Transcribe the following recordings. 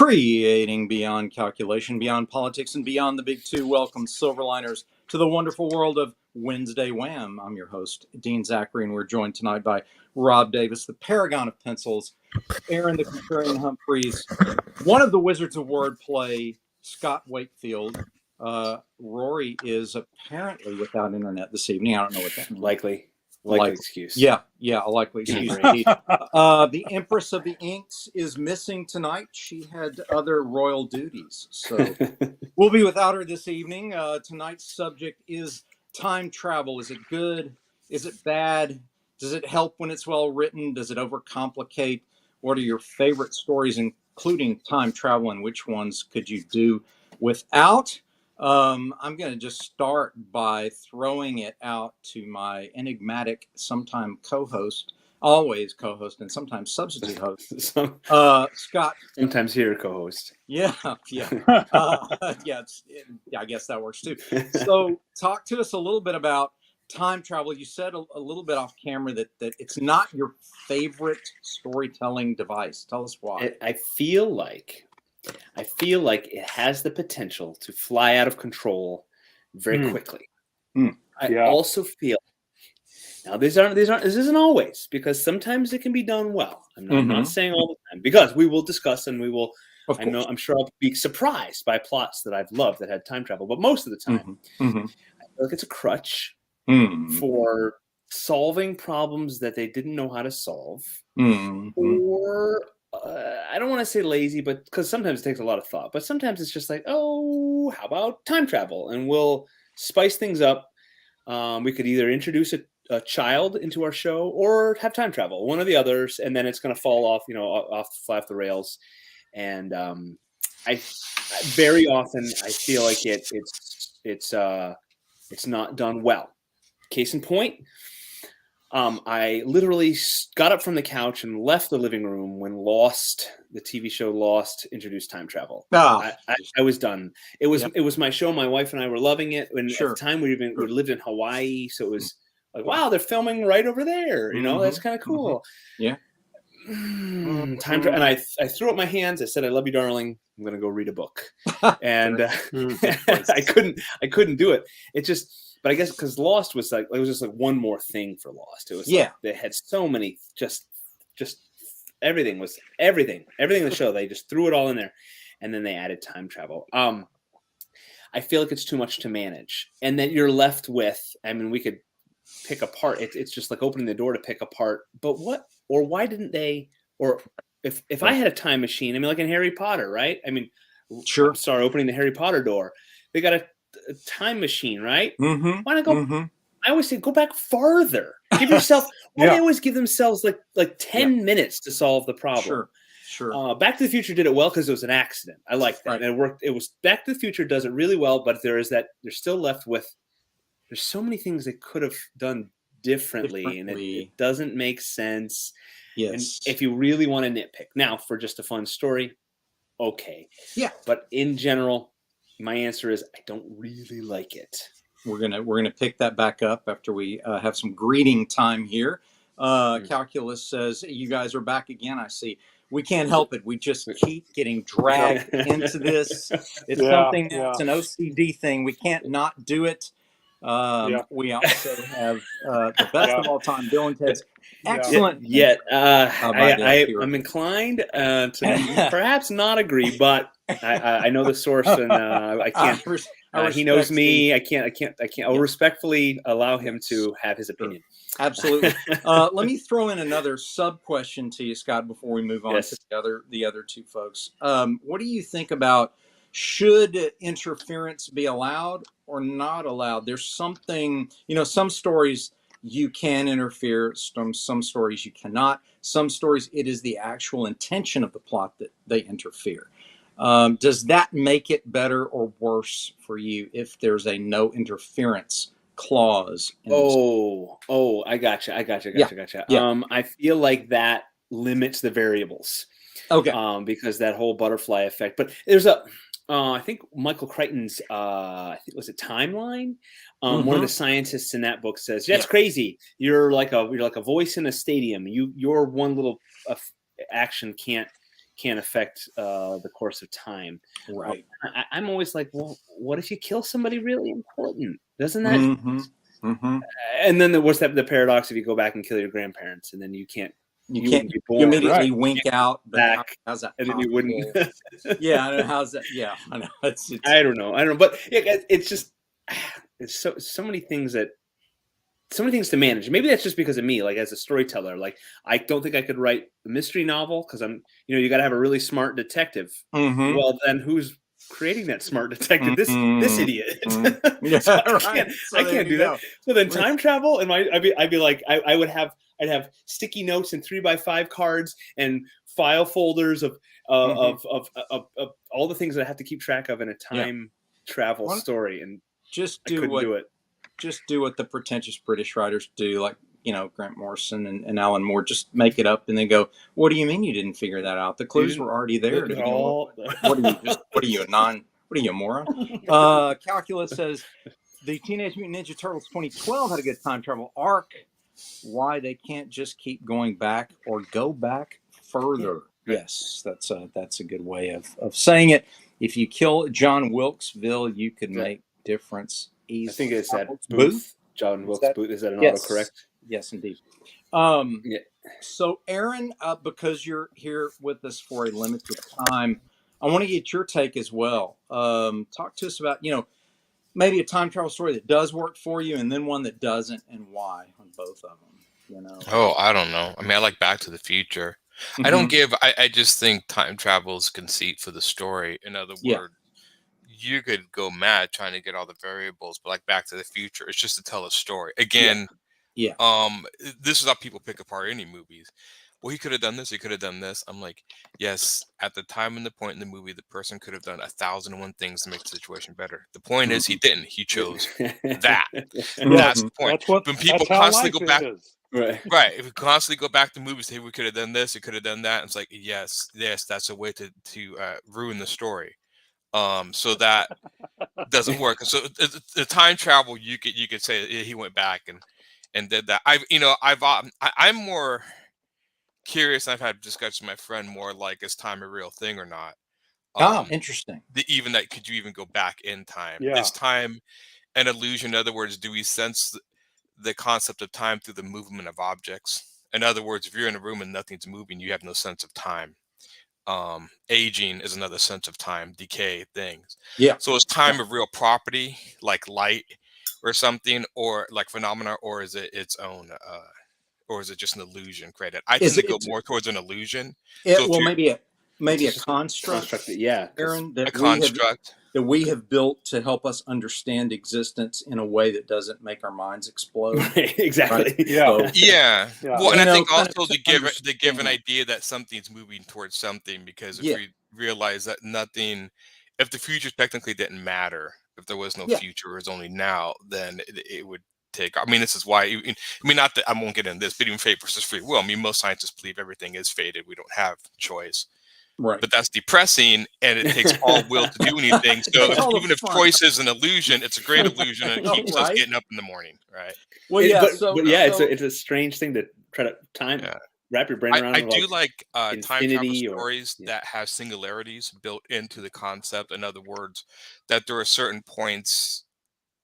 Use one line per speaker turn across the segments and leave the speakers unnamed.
Creating beyond calculation, beyond politics, and beyond the big two. Welcome, Silverliners, to the wonderful world of Wednesday Wham. I'm your host, Dean Zachary, and we're joined tonight by Rob Davis, the paragon of pencils, Aaron the Contrarian Humphreys, one of the wizards of wordplay, Scott Wakefield. Rory is apparently without internet this evening. I don't know what that means.
Likely excuse.
Yeah, a likely excuse indeed. The Empress of the Inks is missing tonight. She had other royal duties, so we'll be without her this evening. Tonight's subject is time travel. Is it good? Is it bad? Does it help when it's well written? Does it overcomplicate? What are your favorite stories, including time travel, and which ones could you do without? I'm going to just start by throwing it out to my enigmatic, sometime co-host, always co-host, and sometimes substitute host, Scott.
Sometimes here, co-host.
Yeah. I guess that works too. So, talk to us a little bit about time travel. You said a little bit off camera that it's not your favorite storytelling device. Tell us why.
I feel like it has the potential to fly out of control very quickly. I also feel now this isn't always, because sometimes it can be done well. I'm not saying all the time, because we will discuss and we will. I'm sure I'll be surprised by plots that I've loved that had time travel, but most of the time, I feel like it's a crutch for solving problems that they didn't know how to solve, or I don't want to say lazy, but because sometimes it takes a lot of thought, but sometimes it's just like, oh, how about time travel? And we'll spice things up. We could either introduce a child into our show or have time travel, one or the others, and then it's going to fall off, fly off the rails. And I very often I feel like it's not done well. Case in point, I literally got up from the couch and left the living room when the TV show Lost, introduced time travel. I was done. It was my show. My wife and I were loving it. And at the time we lived in Hawaii, so it was like, wow, they're filming right over there. That's kind of cool.
Yeah.
And I threw up my hands. I said, "I love you, darling. I'm going to go read a book." And I couldn't do it. It just. But I guess because Lost was it was just like one more thing for Lost. It was they had so many just everything in the show. They just threw it all in there, and then they added time travel. I feel like it's too much to manage, and then you're left with. I mean, we could pick apart. It's just like opening the door to pick apart. But what or why didn't they? Or if I had a time machine, I mean, like in Harry Potter, right? I mean,
sure.
I'm sorry, opening the Harry Potter door, they got a time machine, right? Why not go? I always say go back farther. Give yourself. Why do they always give themselves like 10 minutes to solve the problem?
Sure.
Back to the Future did it well because it was an accident. I like that. Right. And it worked. It was Back to the Future does it really well, but they're still left with. There's so many things they could have done differently. And it doesn't make sense.
Yes.
And if you really want to nitpick, now for just a fun story, okay.
Yeah.
But in general. My answer is I don't really like it.
We're gonna pick that back up after we have some greeting time here. Calculus says you guys are back again. I see. We can't help it. We just keep getting dragged into this. It's something that's an OCD thing. We can't not do it. We also have the best of all time, Bill and Ted's excellent.
I'm inclined to perhaps not agree, but I know the source, and I can't. He knows me. I can't. I'll respectfully allow him to have his opinion.
Absolutely. Let me throw in another sub question to you, Scott, before we move on to the other two folks. What do you think about? Should interference be allowed or not allowed? There's something, some stories you can interfere, some stories you cannot. Some stories it is the actual intention of the plot that they interfere. Does that make it better or worse for you if there's a no interference clause?
I gotcha.
Yeah.
I feel like that limits the variables.
Okay.
Because that whole butterfly effect. But there's I think Michael Crichton's, was it Timeline? One of the scientists in that book says, "That's crazy. You're like a voice in a stadium. Your one little action can't can't affect the course of time.
Right.
I'm always like, well, what if you kill somebody really important? Doesn't that? And then what's the paradox if you go back and kill your grandparents and then you can't be born,
you immediately wink out
back,
how's that
and then
possible?
you wouldn't.
Yeah, I know. How's that? Yeah, I know.
I don't know, but it's just it's so many things to manage. Maybe that's just because of me, like as a storyteller. Like I don't think I could write a mystery novel because you got to have a really smart detective. Well, then who's creating that smart detective? This idiot.
Yeah,
so
right.
I can't do that. So then time travel, and I'd be like, I'd have sticky notes and 3x5 cards and file folders of all the things that I have to keep track of in a time travel story, and
just
do it.
Just do what the pretentious British writers do, like Grant Morrison and Alan Moore. Just make it up and then go, "What do you mean you didn't figure that out? The clues were already there." What are you, a moron? Calculus says the Teenage Mutant Ninja Turtles 2012 had a good time travel arc. Why they can't just keep going back or go back further? Yeah. Yes, that's a good way of saying it. If you kill John Wilkesville, you could make difference easily.
I think it's that Booth. John Wilkes Booth. Is that an autocorrect?
Yes, indeed. So, Aaron, because you're here with us for a limited time, I want to get your take as well. Talk to us about, maybe a time travel story that does work for you, and then one that doesn't, and why on both of them.
Oh, I don't know. I mean, I like Back to the Future. I just think time travel is conceit for the story. In other words, you could go mad trying to get all the variables, but like Back to the Future, it's just to tell a story. Again, this is how people pick apart any movies. Well, he could have done this, he could have done this. I'm like, yes, at the time and the point in the movie, the person could have done 1,001 things to make the situation better. The point is he didn't. He chose that. That's the point. When people constantly go back, right. If we constantly go back to movies, hey, we could have done this, we could have done that. And it's like, yes, that's a way to ruin the story. So that doesn't work. So the time travel, you could say he went back and did that. I'm more curious. I've had discussions with my friend more like, is time a real thing or not?
Interesting.
Could you even go back in time? Is time an illusion? In other words, do we sense the concept of time through the movement of objects? In other words, if you're in a room and nothing's moving, you have no sense of time. Aging is another sense of time, decay, things. So is time a real property like light or something, or like phenomena, or is it its own or is it just an illusion created? I tend to go more towards an illusion.
Maybe a construct. Aaron, that we have built to help us understand existence in a way that doesn't make our minds explode.
Exactly.
Right?
Well, and I think also to give an idea that something's moving towards something, because if we realize that if the future technically didn't matter, if there was no future, it was only now, then it would take. I mean, this is why. Not that I won't get into this, but even fate versus free will. I mean, most scientists believe everything is fated. We don't have choice.
Right.
But that's depressing, and it takes all will to do anything. So even if choice is an illusion, it's a great illusion, and it keeps us getting up in the morning, right?
Well,
it's a strange thing to try to wrap your brain around.
I do like time travel stories that have singularities built into the concept. In other words, that there are certain points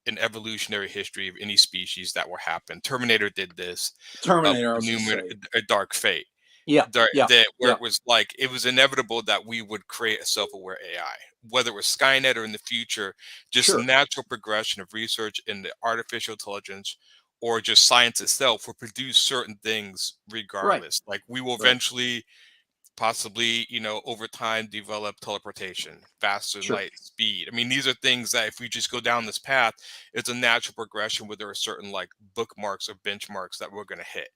in evolutionary history of any species that will happen. Terminator did this. A Dark Fate. Where it was like, it was inevitable that we would create a self-aware AI, whether it was Skynet or in the future, just a natural progression of research in the artificial intelligence or just science itself will produce certain things regardless. Like we will eventually possibly, over time develop teleportation, faster than light speed. I mean, these are things that if we just go down this path, it's a natural progression where there are certain like bookmarks or benchmarks that we're going to hit.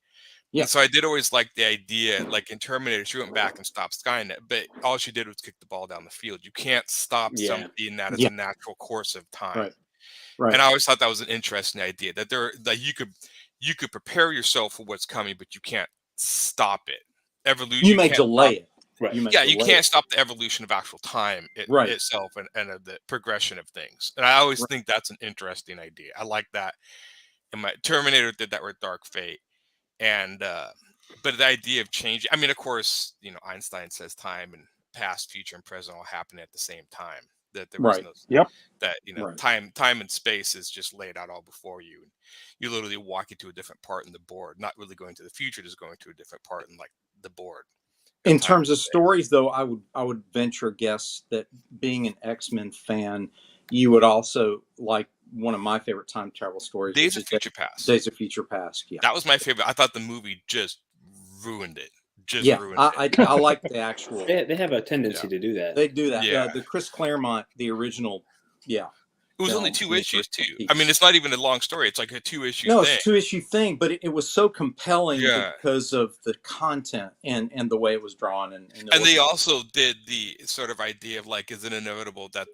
And so I did always like the idea, like in Terminator, she went back and stopped Skynet, but all she did was kick the ball down the field. You can't stop something that is a natural course of time. Right. And I always thought that was an interesting idea, that you could prepare yourself for what's coming, but you can't stop it. Evolution.
You may delay it.
Right. You can't stop the evolution of actual time itself and the progression of things. And I always think that's an interesting idea. I like that. And my Terminator did that with Dark Fate. And but the idea of changing, I mean, of course, Einstein says time and past, future, and present all happening at the same time. That there was no that time and space is just laid out all before you, and you literally walk into a different part in the board, not really going to the future, just going to a different part in like the board.
In terms of stories, though, I would venture a guess that being an X-Men fan, you would also like one of my favorite time travel stories,
Days of Future Past.
Days of Future Past. Yeah,
that was my favorite. I thought the movie just ruined it.
I like the actual.
They have a tendency to do that.
They do that. Yeah, the Chris Claremont, the original. Yeah,
it was only 2 issues too. I mean, it's not even a long story. It's like a 2-issue.
No,
thing.
It's a 2-issue thing, but it was so compelling because of the content and the way it was drawn. And
they also did the sort of idea of like, is it inevitable that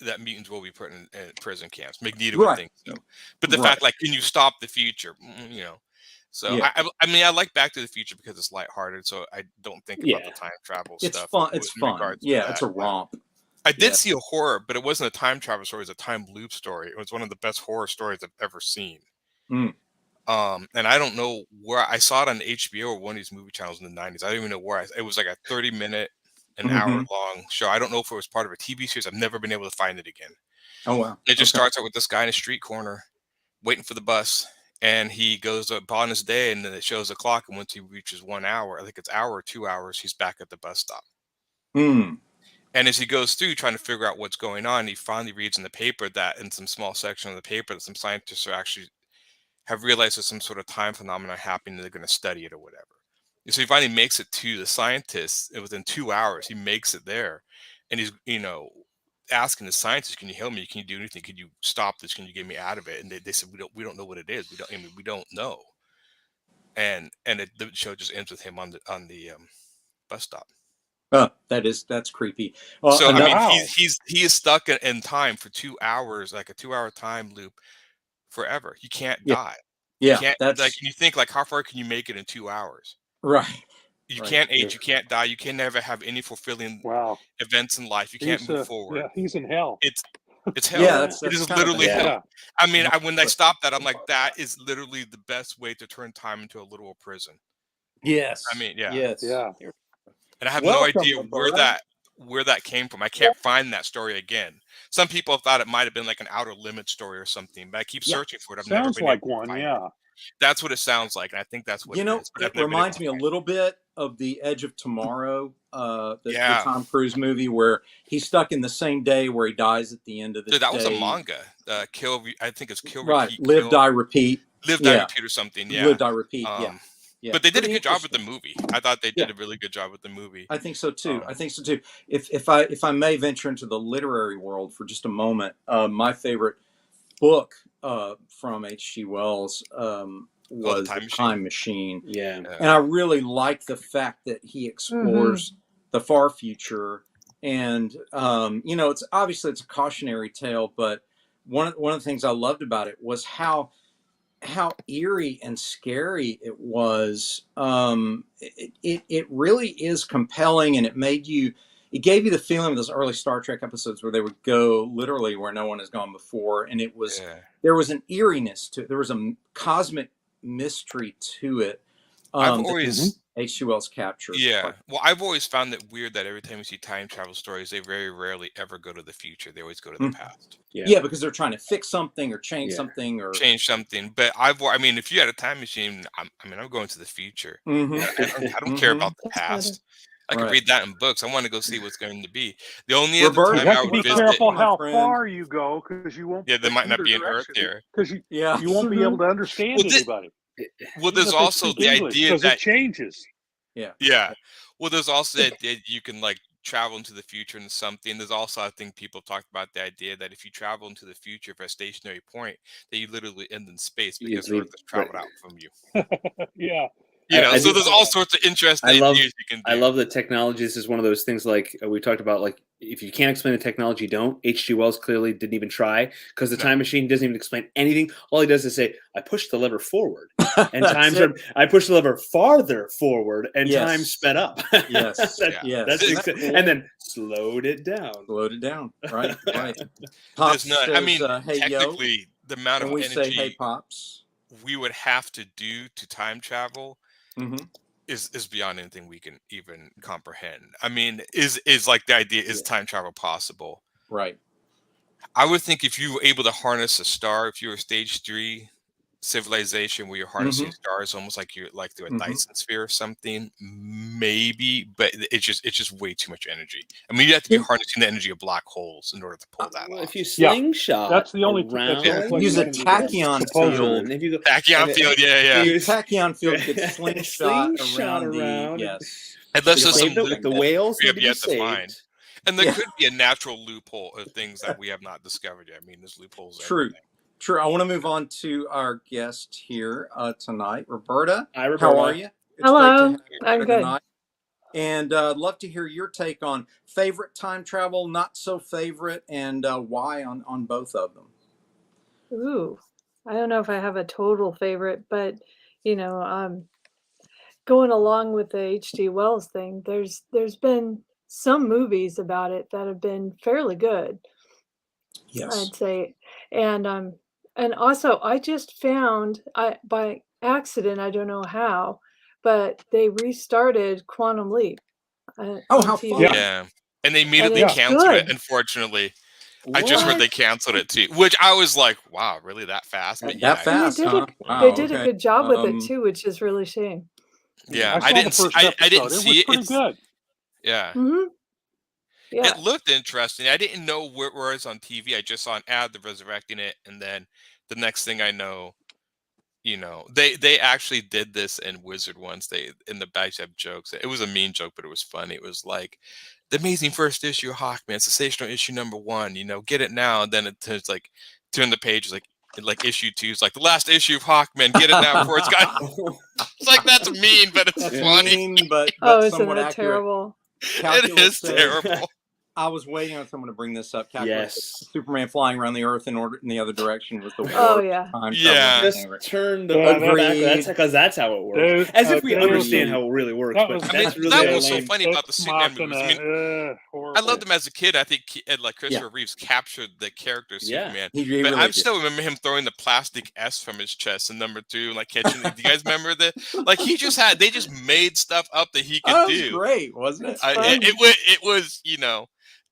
that mutants will be put in prison camps? Magneto would think so, but the fact, like, can you stop the future? So I mean, I like Back to the Future because it's lighthearted, so I don't think about the time travel stuff.
It's fun. It's fun. Yeah, it's a romp.
I did see a horror, but it wasn't a time travel story. It was a time loop story. It was one of the best horror stories I've ever seen. And I don't know where I saw it on HBO or one of these movie channels in the 90s. I don't even know where. It was like a 30-minute, an hour-long show. I don't know if it was part of a TV series. I've never been able to find it again.
Oh, wow.
It just starts out with this guy in a street corner waiting for the bus. And he goes upon his day, and then it shows a clock. And once he reaches 1 hour, I think it's hour or 2 hours, he's back at the bus stop. And as he goes through trying to figure out what's going on, he finally reads in the paper that in some small section of the paper that some scientists have realized there's some sort of time phenomenon happening, and they're going to study it or whatever. And so he finally makes it to the scientists, and within 2 hours, he makes it there. And he's, asking the scientists, can you help me? Can you do anything? Can you stop this? Can you get me out of it? And they said, we don't know what it is. We don't know. And the show just ends with him on the bus stop.
That's creepy.
Well, so I mean, he is stuck in time for 2 hours, like a 2-hour time loop forever. He can't die.
Yeah,
that's like, you think, like, how far can you make it in 2 hours?
Right.
You can't age, you can't die, you can never have any fulfilling events in life. You can't move forward.
Yeah, he's in hell.
It's hell.
Yeah,
it is literally hell. I mean, when I stopped that, I'm like, that is literally the best way to turn time into a literal prison.
Yes.
I mean, yeah.
Yes.
Yeah.
And I have no idea where that came from. I can't find that story again. Some people thought it might have been like an Outer Limits story or something, but I keep searching for it. I've never been able to find it. That's what it sounds like, and I think that's what it is.
It reminds me a little bit of The Edge of Tomorrow, the Tom Cruise movie, where he's stuck in the same day where he dies at the end of the day.
That was a manga. I think it's Kill, Repeat.
Live, Die, Repeat.
Live, Die, Repeat or something,
Live, Die, Repeat, yeah.
But they did a good job with the movie. I thought they did a really good job with the movie.
I think so too. If I may venture into the literary world for just a moment, my favorite book from H.G. Wells was The Time Machine.
Yeah.
And I really like the fact that he explores the far future. And, it's obviously it's a cautionary tale, but one of the things I loved about it was how eerie and scary it was. It really is compelling, and it gave you the feeling of those early Star Trek episodes where they would go literally where no one has gone before. And it was, there was an eeriness to it. There was a cosmic mystery to it.
I've always
H.G. Wells captured.
Yeah. Well, I've always found it weird that every time we see time travel stories, they very rarely ever go to the future. They always go to the past.
Yeah, because they're trying to fix something or change something or
change something. But I mean, if you had a time machine, I'm going to the future. I don't care about the past. I can read that in books. I want to go see what's going to be. The only other time I would
be
visit,
careful how far you go, because you won't.
Yeah, there might not be an Earth there.
Because you won't be able to understand anybody.
Well, there's also the idea that
it changes.
Yeah. Well, there's also the idea you can like travel into the future into something. There's also, I think, people talked about the idea that if you travel into the future for a stationary point, that you literally end in space because Earth has traveled out from you.
Yeah.
So there's all sorts of interesting ideas you can do.
I love that technology. This is one of those things like we talked about, like if you can't explain the technology, don't. H.G. Wells clearly didn't even try, because the time machine doesn't even explain anything. All he does is say, I pushed the lever forward and I pushed the lever farther forward and time sped up.
Yes.
And then slowed it down.
Right. Pops says, hey,
technically, the amount of energy
say, hey, Pops,
we would have to do to time travel is beyond anything we can even comprehend. I mean, is like the idea, is time travel possible?
Right.
I would think if you were able to harness a star, if you were stage 3 civilization where you're harnessing stars almost like you're like through a Dyson sphere or something, maybe, but it's just way too much energy. I mean, you have to be harnessing the energy of black holes in order to pull that off.
If you slingshot,
that's the only
around,
use a tachyon field.
If you go
tachyon field,
The tachyon field could slingshot around. Yes.
Unless there's some
the whales
we
need
have
to be
yet to
saved.
find. And there could be a natural loophole of things that we have not discovered yet. I mean, there's loopholes.
True. I want to move on to our guest here tonight, Roberta.
Hi, Roberta.
How are you?
Hello. I'm good.
Tonight. And I'd love to hear your take on favorite time travel, not so favorite, and why on both of them.
Ooh, I don't know if I have a total favorite, but going along with the H.G. Wells thing, there's been some movies about it that have been fairly good.
Yes,
I'd say, and also I just found by accident, I don't know how, but they restarted Quantum Leap.
How fun!
Yeah, and they immediately canceled it. Unfortunately, I just heard they canceled it too, which I was like, "Wow, really that fast?" But
that fast?
They did a good job with it too, which is really a shame.
Yeah, I didn't see it.
Pretty good.
Yeah.
Mm-hmm. Yeah.
It looked interesting. I didn't know where it was on TV. I just saw an ad, they're resurrecting it, and then the next thing I know, they actually did this in Wizard once. They in the back have jokes. It was a mean joke, but it was funny. It was like the amazing first issue of Hawkman, sensational issue #1. Get it now. And then it's like turn the page, like issue 2 is like the last issue of Hawkman. Get it now before it's got. It's like that's mean, but it's funny.
Mean, but
isn't
that
terrible?
It is terrible.
I was waiting on someone to bring this up.
Yes.
Superman flying around the Earth in the other direction was the worst.
Time
just turn the back. That's that's how it works. As if we understand how it really works.
That was so funny about the Superman movies. I mean, I loved them as a kid. I think like Christopher Reeves captured the character Superman. But really I still remember him throwing the plastic S from his chest in #2, like catching. Do you guys remember that? Like they just made stuff up that he could do.
That was great, wasn't it?
It was,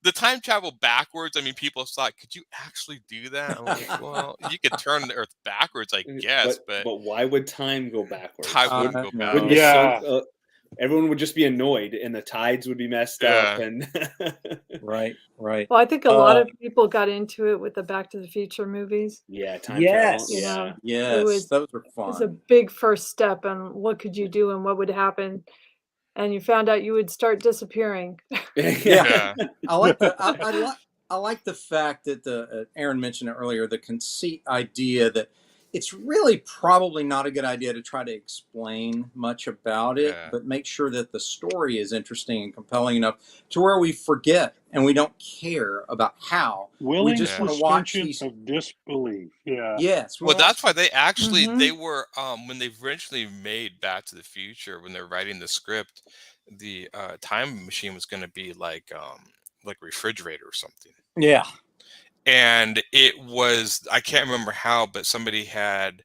the time travel backwards. I mean, people thought, could you actually do that? I'm like, well, you could turn the Earth backwards, I guess, but
why would time go backwards?
Time wouldn't go backwards.
Everyone would just be annoyed, and the tides would be messed up. And
right.
Well, I think a lot of people got into it with the Back to the Future movies.
Yeah, time travel.
Yes, those were fun.
It was a big first step on what could you do and what would happen. And you found out you would start disappearing.
I like the fact that Aaron mentioned it earlier, the conceit idea that it's really probably not a good idea to try to explain much about it, but make sure that the story is interesting and compelling enough to where we forget and we don't care about how.
We
just want to watch these
of disbelief. Yeah.
Yes.
Well, that's why they actually they were when they originally made Back to the Future, when they're writing the script, the time machine was going to be like a refrigerator or something.
Yeah.
And it was, I can't remember how, but somebody had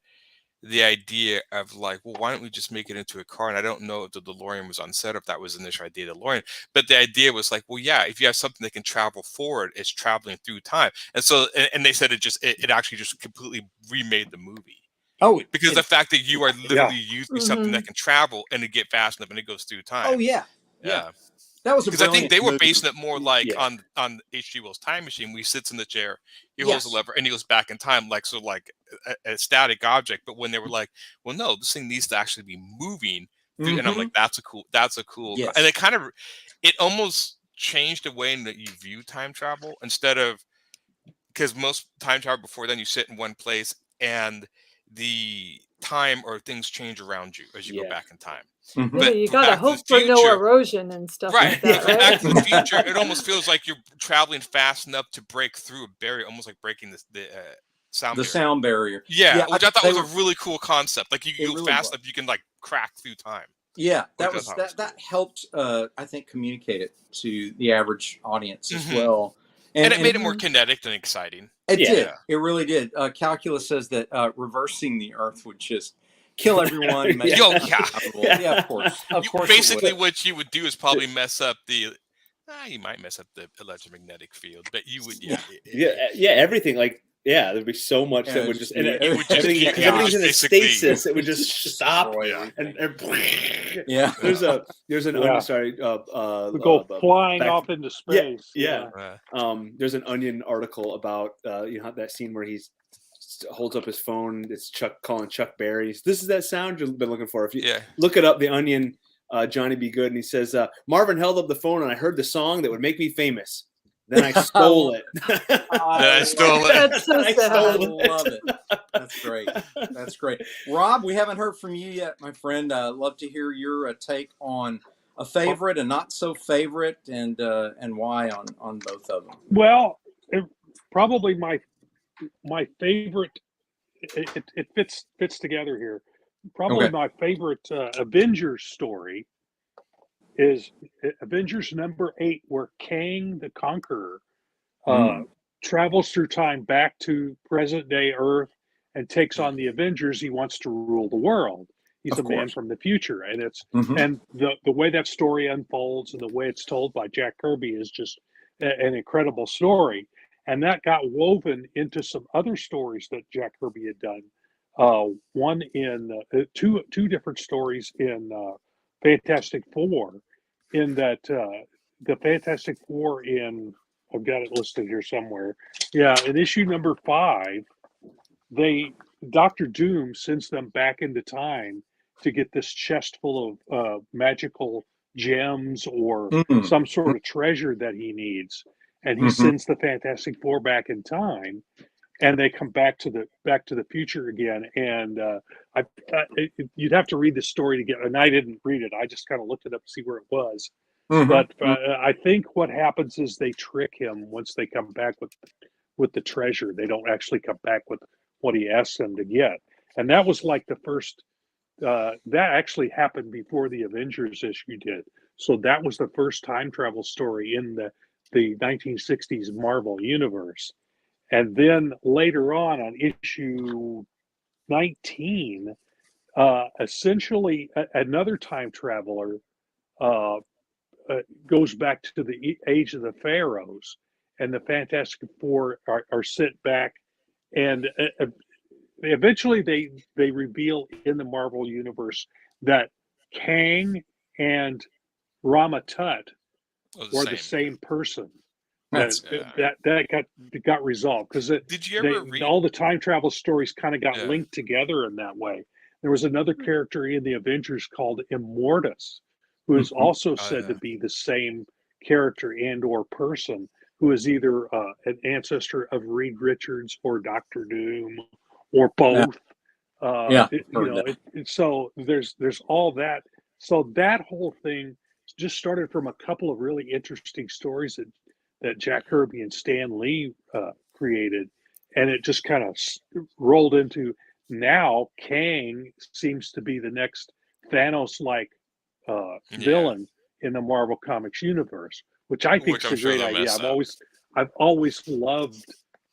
the idea of like, well, why don't we just make it into a car? And I don't know if the DeLorean was on set, if that was the initial idea of the DeLorean, but the idea was like, well, yeah, if you have something that can travel forward, it's traveling through time. And so, and they said it actually just completely remade the movie.
Oh,
because the fact that you are literally using something that can travel and it get fast enough and it goes through time.
Oh yeah. That was
because I think they were basing it more like on H.G. Wells' Time Machine. Where he sits in the chair, he holds the lever, and he goes back in time, like a static object. But when they were like, well, no, this thing needs to actually be moving, and I'm like, that's a cool, and it almost changed the way that you view time travel instead of, because most time travel before then you sit in one place and the time or things change around you as you go back in time.
But you gotta hope for no erosion and stuff like that, right?
Back to the Future, it almost feels like you're traveling fast enough to break through a barrier, almost like breaking the sound barrier. Yeah, which I thought was a really cool concept. Like you go fast enough, you can like crack through time.
Yeah, that helped. I think communicate it to the average audience as well.
And it made it more kinetic and exciting.
It did. It really did. Calculus says that reversing the Earth would just kill everyone. Make
Yeah,
of course. Of course.
Basically, what you would do is probably mess up the. You might mess up the electromagnetic field, but you would.
Everything there'd be so much that would just
it would just
everything's in a stasis. It would just stop. And there's an
we go flying off into space.
There's an Onion article about that scene where he's holds up his phone. It's Chuck calling Chuck Berry. This is that sound you've been looking for. If you look it up, the Onion, Johnny Be Good, and he says Marvin held up the phone and I heard the song that would make me famous. Then I stole it.
I stole it.
That's so sad.
I love it. That's great. That's great. Rob, we haven't heard from you yet, my friend. Love to hear your take on a favorite and not so favorite, and why on both of them.
Well, probably my favorite. It fits together here. Probably my favorite Avengers story is Avengers number 8, where Kang the Conqueror travels through time back to present day Earth and takes on the Avengers. He wants to rule the world. He's man from the future, and it's and the way that story unfolds and the way it's told by Jack Kirby is just an incredible story. And that got woven into some other stories that Jack Kirby had done. One in two different stories in Fantastic Four. In that the Fantastic Four I've got it listed here somewhere. Yeah, in issue number 5, Dr. Doom sends them back into time to get this chest full of magical gems or some sort of treasure that he needs, and he sends the Fantastic Four back in time, and they come back to the future again. And you'd have to read the story to get. And I didn't read it. I just kind of looked it up to see where it was. But I think what happens is they trick him once they come back with the treasure. They don't actually come back with what he asks them to get. And that was like the first. That actually happened before the Avengers issue did. So that was the first time travel story in the 1960s Marvel universe. And then later on issue 19, essentially another time traveler goes back to the age of the pharaohs, and the Fantastic Four are sent back, and eventually they reveal in the Marvel universe that Kang and Rama Tut were the same person. That got resolved because
did you ever read
all the time travel stories kind of got linked together in that way. There was another character in the Avengers called Immortus, who is also said to be the same character and or person, who is either an ancestor of Reed Richards or Dr. Doom or both. So there's all that. So that whole thing just started from a couple of really interesting stories that Jack Kirby and Stan Lee created, and it just kind of rolled into now Kang seems to be the next Thanos-like villain in the Marvel Comics universe, which I think is a great idea. I've always loved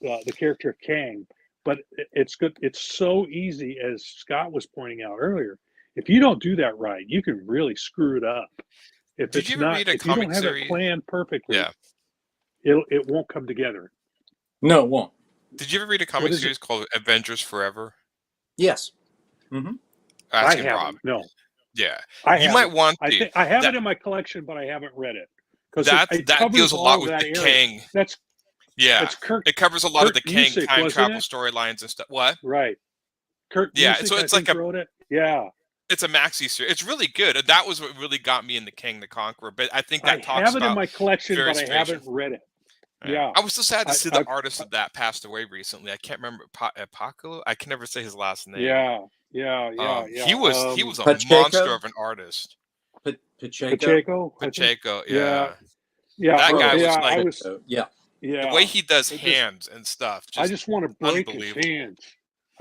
the character of Kang, but it's good. It's so easy, as Scott was pointing out earlier. If you don't do that right, you can really screw it up. If you don't have it planned perfectly, it won't come together.
No, it won't.
Did you ever read a comic series called Avengers Forever?
Yes.
I haven't. Rob. No.
Yeah. You might want to.
I have it in my collection, but I haven't read it. Because
that deals a lot with the Kang. It covers a lot of the Kang time travel storylines and stuff. What?
Right. Kurt Busiek,
so it's like
wrote it. Yeah.
It's a maxi series. It's really good. That was what really got me into Kang the Conqueror. But I think that
I have it in my collection, but I haven't read it. Yeah.
I was so sad to see the artist of that passed away recently. I can't remember Apocalo. I can never say his last name.
Yeah.
He was a monster of an artist.
Pacheco.
Yeah. That guy was like the way he does hands and stuff.
I just want to break his hands.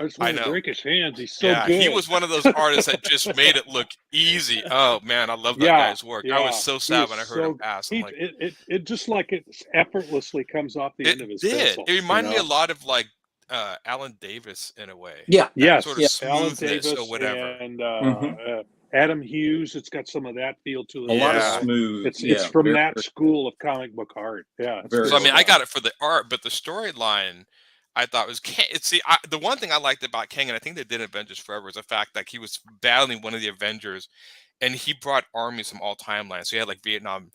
I just want to break his hands. He's so good.
He was one of those artists that just made it look easy. Oh man, I love that guy's work. I was so sad when I heard him pass.
It just like it effortlessly comes off the end of his pencil.
It reminded me a lot of like Alan Davis in a way.
Yeah.
Yes.
Sort of
Alan
smoothness
Davis
or whatever.
and Adam Hughes. It's got some of that feel to it.
A lot of
Yeah.
smooth.
It's from that school of comic book art. Yeah. it's
Very
So I
good
mean, I
stuff.
got it for the art, but the storyline I thought was the one thing I liked about King, and I think they did in Avengers Forever, is the fact that he was battling one of the Avengers, and he brought armies from all timelines. So he had like Vietnam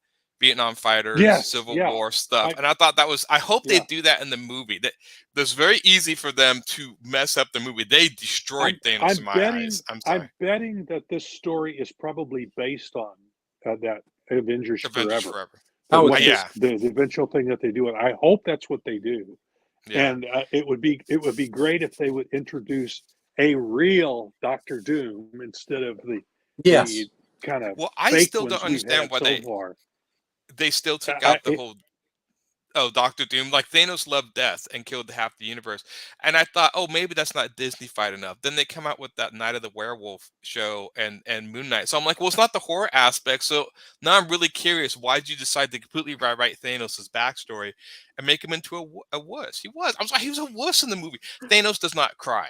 fighters,
Yes,
Civil
yeah.
War stuff, and I thought that was. I hope they do that in the movie. That it's very easy for them to mess up the movie. They destroyed Thanos in my eyes. I'm sorry.
I'm betting that this story is probably based on that Avengers Forever.
Oh,
yeah.
The eventual thing that they do, and I hope that's what they do.
Yeah.
And it would be great if they would introduce a real Doctor Doom instead of the kind of
I
fake
still
ones
don't understand why
so far.
they still took out the whole Doctor Doom. Like Thanos loved death and killed half the universe, and I thought, oh, maybe that's not Disney-fied enough. Then they come out with that Night of the Werewolf show and Moon Knight. So I'm like, well, it's not the horror aspect. So now I'm really curious, why did you decide to completely rewrite Thanos' backstory and make him into a wuss? I'm sorry, he was a wuss in the movie. Thanos does not cry.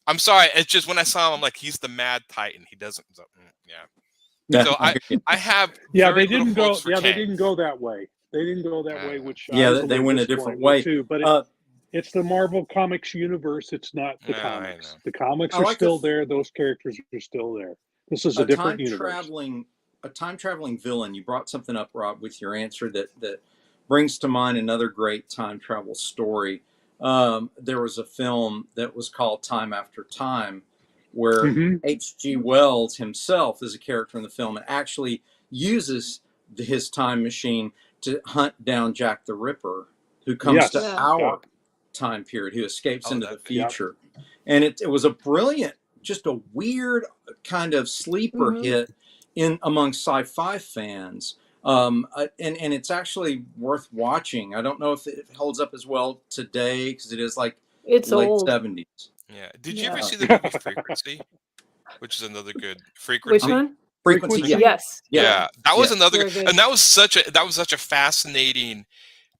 I'm sorry. It's just when I saw him, I'm like, he's the Mad Titan. He doesn't. So, yeah. So I have
they didn't go.
They
didn't go that way. They didn't go that way, which
they went a different way
too. But it's the Marvel Comics universe. It's not the comics. The comics are still there. Those characters are still there. This is a different universe.
A time traveling villain. You brought something up, Rob, with your answer that brings to mind another great time travel story. There was a film that was called Time After Time, where H.G. Wells himself is a character in the film and actually uses his time machine to hunt down Jack the Ripper, who comes to our time period, who escapes into the future. And it was a brilliant, just a weird kind of sleeper hit among sci-fi fans. And it's actually worth watching. I don't know if it holds up as well today, because it is like
it's
late
old.
70s.
Yeah. Did you ever see the movie Frequency? Which is another good Frequency.
Which one?
Frequency.
Yes.
Yeah. That was another
good.
And that was such a fascinating,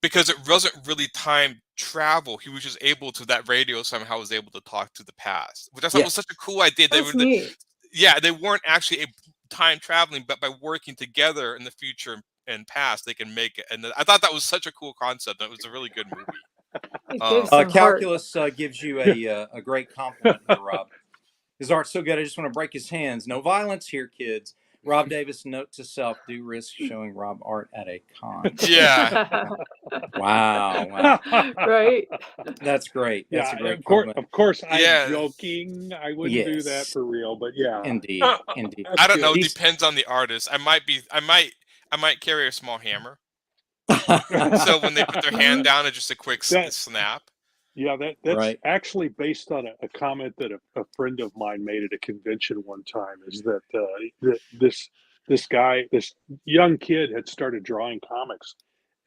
because it wasn't really time travel. He was just able to, that radio somehow was able to talk to the past, which I thought was such a cool idea.
That's neat.
They weren't actually time traveling, but by working together in the future and past, they can make it. And I thought that was such a cool concept. And it was a really good movie.
Calculus gives you a great compliment here, Rob. His art's so good, I just want to break his hands. No violence here, kids. Rob Davis, note to self, do risk showing Rob art at a con.
Yeah.
Wow.
Right.
That's great. That's a great
compliment. Of course, I'm joking. I wouldn't do that for real, but yeah.
Indeed.
I don't know. It depends on the artist. I might carry a small hammer. So when they put their hand down, it's just a quick snap.
Yeah, that's actually based on a comment that a friend of mine made at a convention one time, is that this young kid had started drawing comics,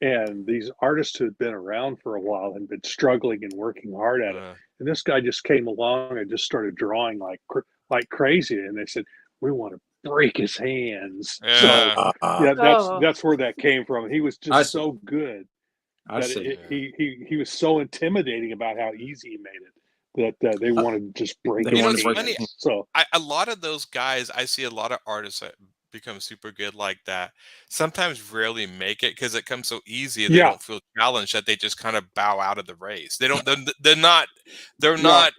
and these artists had been around for a while and been struggling and working hard at it. And this guy just came along and just started drawing like crazy, and they said, we want to break his hands. So that's where that came from. He was just so good. He was so intimidating about how easy he made it that they wanted to just break it. So
a lot of those guys, I see a lot of artists that become super good like that, sometimes rarely make it because it comes so easy. They don't feel challenged, that they just kind of bow out of the race. They're not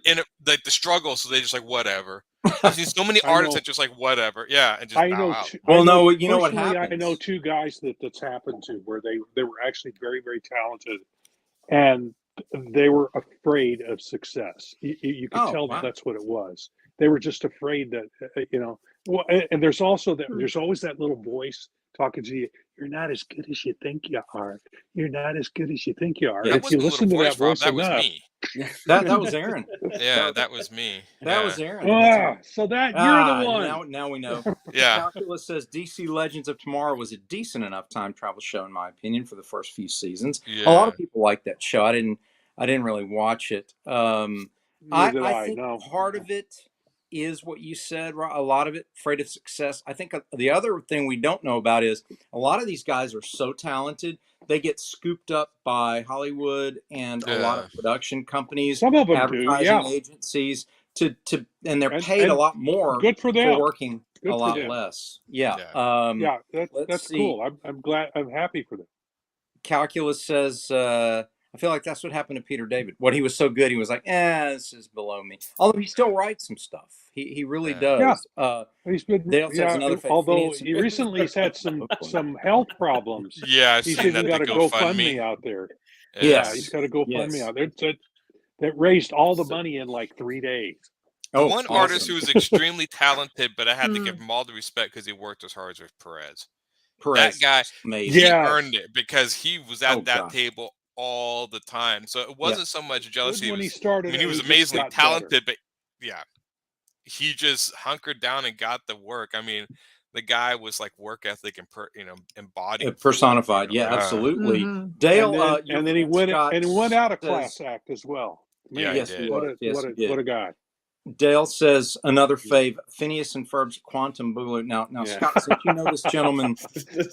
in it, like the struggle, so they just like whatever. I've seen so many artists that just like whatever, and just bow out.
You know what happens?
I know two guys that's happened to, where they were actually very, very talented, and they were afraid of success. You could tell that's what it was. They were just afraid that Well, and there's also there's always that little voice talking to you. You're not as good as you think you are. You're not as good as you think you are.
Yeah,
if you listen to that voice enough,
was me.
That was Aaron.
Yeah, that was me.
That was Aaron.
So that you're the one.
Now we know.
Yeah.
Calculus says DC Legends of Tomorrow was a decent enough time travel show, in my opinion, for the first few seasons.
Yeah.
A lot of people like that show. I didn't really watch it. I think part of it is what you said, a lot of it afraid of success. I think the other thing we don't know about is a lot of these guys are so talented, they get scooped up by Hollywood and a lot of production companies,
some of them
advertising
do,
agencies and they're
and
paid a lot more
good for them.
working
Good
a
for
lot
them.
less.
That's cool. I'm happy for them.
Calculus says, I feel like that's what happened to Peter David. When he was so good, he was like, this is below me. Although he still writes some stuff. He really does.
He's been,
Dale says another
although he recently has had some health problems.
Yeah,
he's even got a GoFundMe out there.
Yes.
He's got a GoFundMe out there that raised all the money in like 3 days.
One artist who was extremely talented, but I had to give him all the respect because he worked as hard as Perez. That guy, he earned it because he was at that table all the time. So it wasn't so much jealousy.
When he started,
he was amazingly talented, but he just hunkered down and got the work. I mean, the guy was like work ethic and embodied,
personified. Yeah, absolutely. Dale,
and then he went out of class act as well. Man,
yes,
what a guy.
Dale says another fave, Phineas and Ferb's Quantum Bulu. Now, Scott, since you know this gentleman,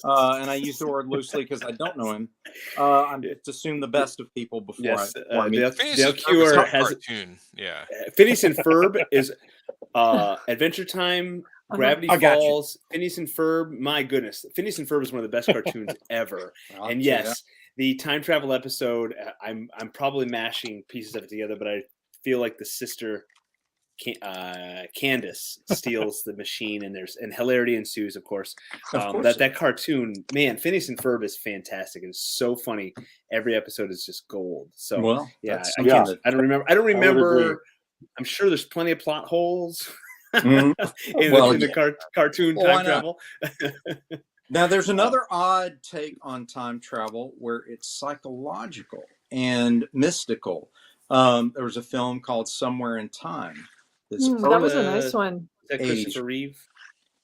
and I use the word loosely because I don't know him, I'm just assume the best of people before I meet.
Dale Cure has a cartoon. Yeah, Phineas and Ferb is Adventure Time, Gravity Falls, Phineas and Ferb. My goodness, Phineas and Ferb is one of the best cartoons ever. And yes, the time travel episode. I'm probably mashing pieces of it together, but I feel like the sister. Candace steals the machine, and hilarity ensues. Of course, that cartoon, man, Phineas and Ferb is fantastic. It's so funny. Every episode is just gold. So I don't remember. I'm sure there's plenty of plot holes in the cartoon time travel.
Now, there's another odd take on time travel where it's psychological and mystical. There was a film called Somewhere in Time.
That was a nice one.
Is that Christopher Reeve?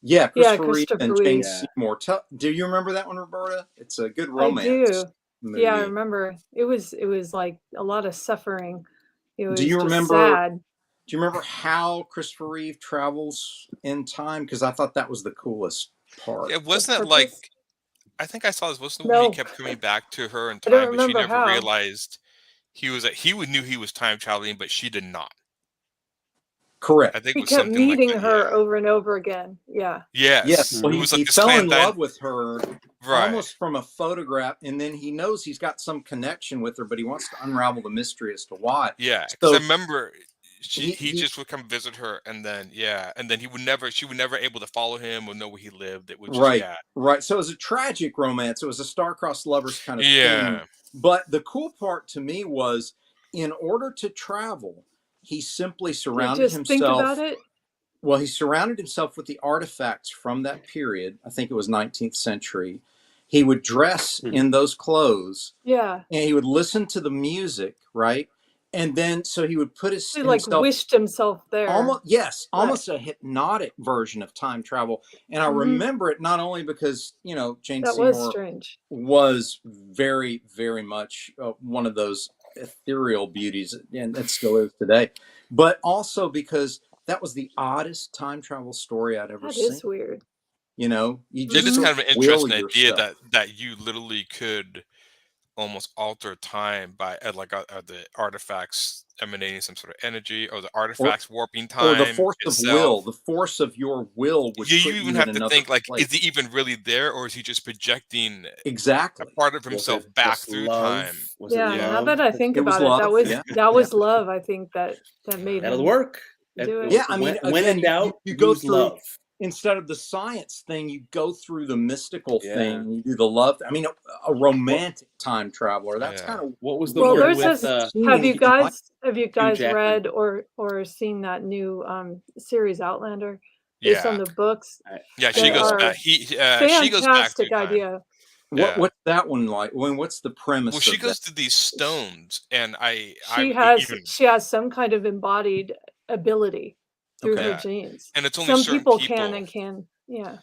Yeah, Christopher Reeve and Jane Seymour. Do you remember that one, Roberta? It's a good romance.
I do. Movie. Yeah, I remember. It was like a lot of suffering. It was sad.
Do you remember how Christopher Reeve travels in time? Because I thought that was the coolest part.
It wasn't like, I think I saw this. Wasn't when he kept coming back to her in time, but she never realized he knew he was time traveling, but she did not.
Correct.
I think
he kept meeting her over and over again. Yeah.
Yes. Well, he fell in love with her almost from a photograph, and then he knows he's got some connection with her, but he wants to unravel the mystery as to why.
Yeah, because I remember he just would come visit her, and then she would never able to follow him or know where he lived. It was just,
right. So it was a tragic romance. It was a star-crossed lovers kind of thing. But the cool part to me was, in order to travel, he simply surrounded himself.
Think about it.
Well, he surrounded himself with the artifacts from that period. I think it was 19th century. He would dress in those clothes.
Yeah.
And he would listen to the music, right? And then, so he would put his...
He wished himself there.
Almost a hypnotic version of time travel. And I remember it not only because, Jane Seymour was very, very much one of those ethereal beauties, and it still is today, but also because that was the oddest time travel story I'd ever seen.
That is weird.
It is kind of an interesting idea that you literally could almost alter time by the artifacts emanating some sort of energy, or the artifacts warping time,
or the force of will, the force of your will.
You even have to think is he even really there, or is he just projecting a part of himself back through time?
Now that I think about it, that was love. I think that made
that'll work.
Do it.
Yeah, I mean,
when in doubt,
you go through love. Instead of the science thing, you go through the mystical thing. You do the love. I mean, a romantic time traveler. That's kind of
what was the word with.
Have you guys read or seen that new series Outlander? Based on the books.
She goes back. She goes back to
idea. What's that one like? What's the premise?
Well, she goes to these stones, and
she has some kind of embodied ability through her genes,
and it's only some
people can and can.
Yeah,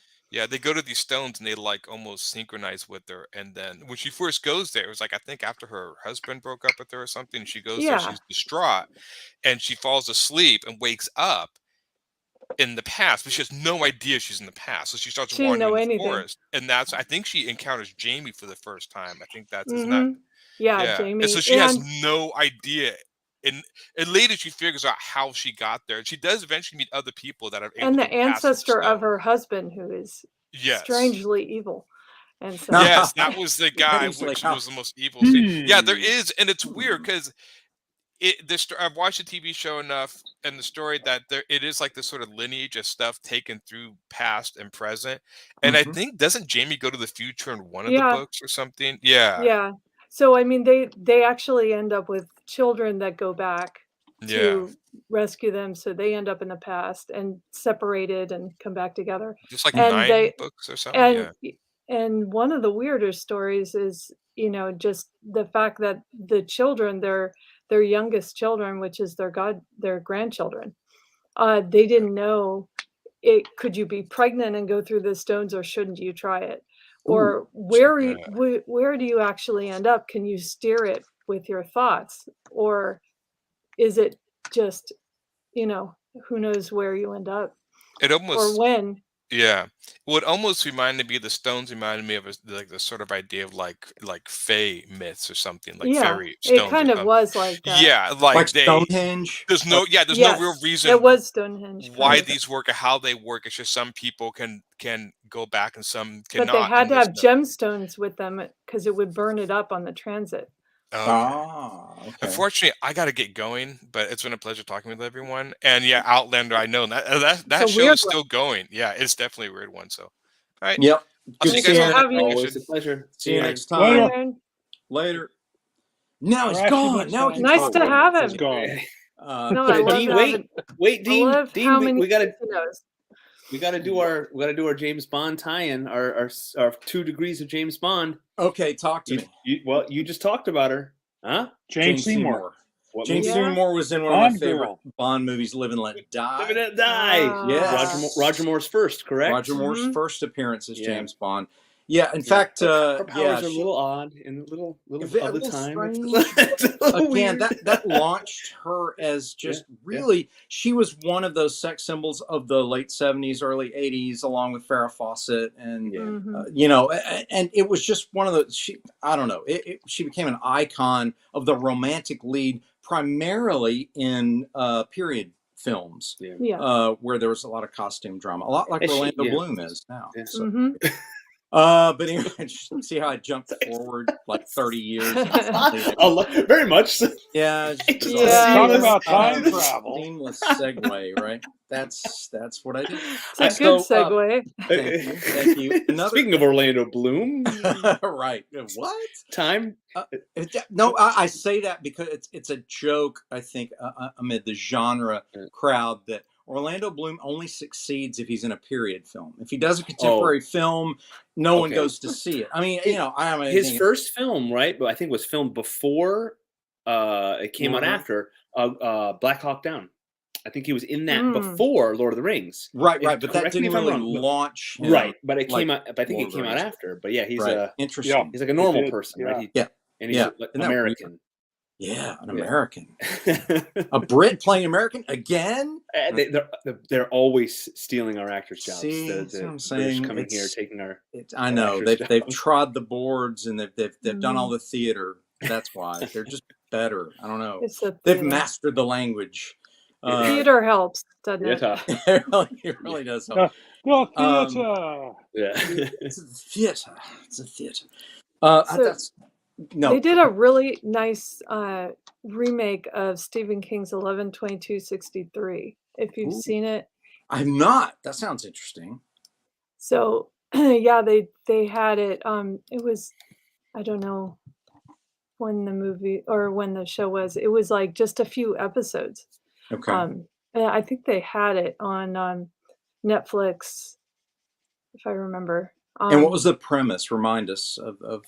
they go to these stones and they almost synchronize with her. And then when she first goes there, it was I think after her husband broke up with her or something. She goes there, she's distraught, and she falls asleep and wakes up. in the past, but she has no idea she's in the past. So she starts
She didn't know
wandering in the
anything.
forest, and I think she encounters Jamie for the first time. I think that's isn't
Mm-hmm.
that
Yeah,
yeah.
Jamie.
And so she has no idea. And later she figures out how she got there. She does eventually meet other people that are able
and
to
the
pass the
ancestor of
stone.
her husband, who is
Yes.
strangely evil. And so
Yes, that was the guy
Strangely
which
how-
was the most evil scene. Yeah, there is, and it's weird because I've watched the TV show enough and the story that it is like this sort of lineage of stuff taken through past and present. And I think doesn't Jamie go to the future in one of the books or something? Yeah.
Yeah. So I mean, they actually end up with children that go back to rescue them. So they end up in the past and separated and come back together.
Just like
And
9 books or something.
and one of the weirder stories is, just the fact that the children, their youngest children, which is their grandchildren, they didn't know could you be pregnant and go through the stones, or shouldn't you try it? Or where do you actually end up? Can you steer it with your thoughts? Or is it just, who knows where you end up
It almost
or when?
Yeah. What almost reminded me of the stones reminded me of like the sort of idea of like fae myths or something, like
Yeah,
fairy stones.
it kind of was like that.
Yeah,
like Stonehenge.
There's no real reason
It was Stonehenge.
why these work or how they work. It's just some people can go back and some cannot.
But they had to have gemstones with them because it would burn it up on the transit.
Okay. Unfortunately, I got to get going, but it's been a pleasure talking with everyone. And yeah, Outlander, I know that show is still going. Yeah, it's definitely a weird one. So, all right.
Yep.
I'll see you guys later.
Always a pleasure.
See you next time. Later. Now he's gone. Now
nice to have him.
He's gone.
No, I love
wait, Dean. Dean, we gotta
knows.
We got to do our James Bond tie-in, our 2 degrees of James Bond.
Okay, talk to me.
You just talked about her, huh?
Jane Seymour.
Jane Seymour was in one of my favorite Bond movies, Live and Let Die.
Live and Let Die.
Yes.
Roger Moore's first, correct?
Roger Moore's first appearance as James Bond. Yeah, in fact,
her powers are a little odd and a little of the time.
Again, that launched her as just really. She was one of those sex symbols of the late 70s, early 80s, along with Farrah Fawcett, and and it was just one of the. She became an icon of the romantic lead, primarily in period films, where there was a lot of costume drama, a lot like Orlando Bloom is now. Yeah. So. But anyway, see how I jumped forward like 30 years.
Very much.
Yeah.
Talk about time travel.
Seamless segue, right? That's what I did.
It's a good segue.
Thank you.
Speaking of Orlando Bloom,
right? What
time?
No, I say that because it's a joke. I think amid the genre crowd that Orlando Bloom only succeeds if he's in a period film. If he does a contemporary film, no one goes to see it. I mean,
his first film, right? But I think was filmed before it came out after Black Hawk Down. I think he was in that before Lord of the Rings.
Right. But that didn't really launch him.
Right, but it came out. But I think it came out after. But yeah, he's
interesting.
Yeah, he's like a normal person, right? And he's American.
Yeah, an American. A Brit playing American again?
They're always stealing our actors' jobs.
See, that's what I'm saying.
British coming here, taking our.
I know they've trod the boards and they've done all the theater. That's why they're just better. I don't know. They've mastered the language.
Theater helps, doesn't it?
It really does help.
Well, theater.
It's a theater. It's a theater. That's. No.
They did a really nice remake of Stephen King's 11/22/63. If you've seen it,
I've not. That sounds interesting.
So yeah, they had it. It was, I don't know when the movie or when the show was. It was like just a few episodes.
Okay.
And I think they had it on Netflix, if I remember.
And what was the premise? Remind us of.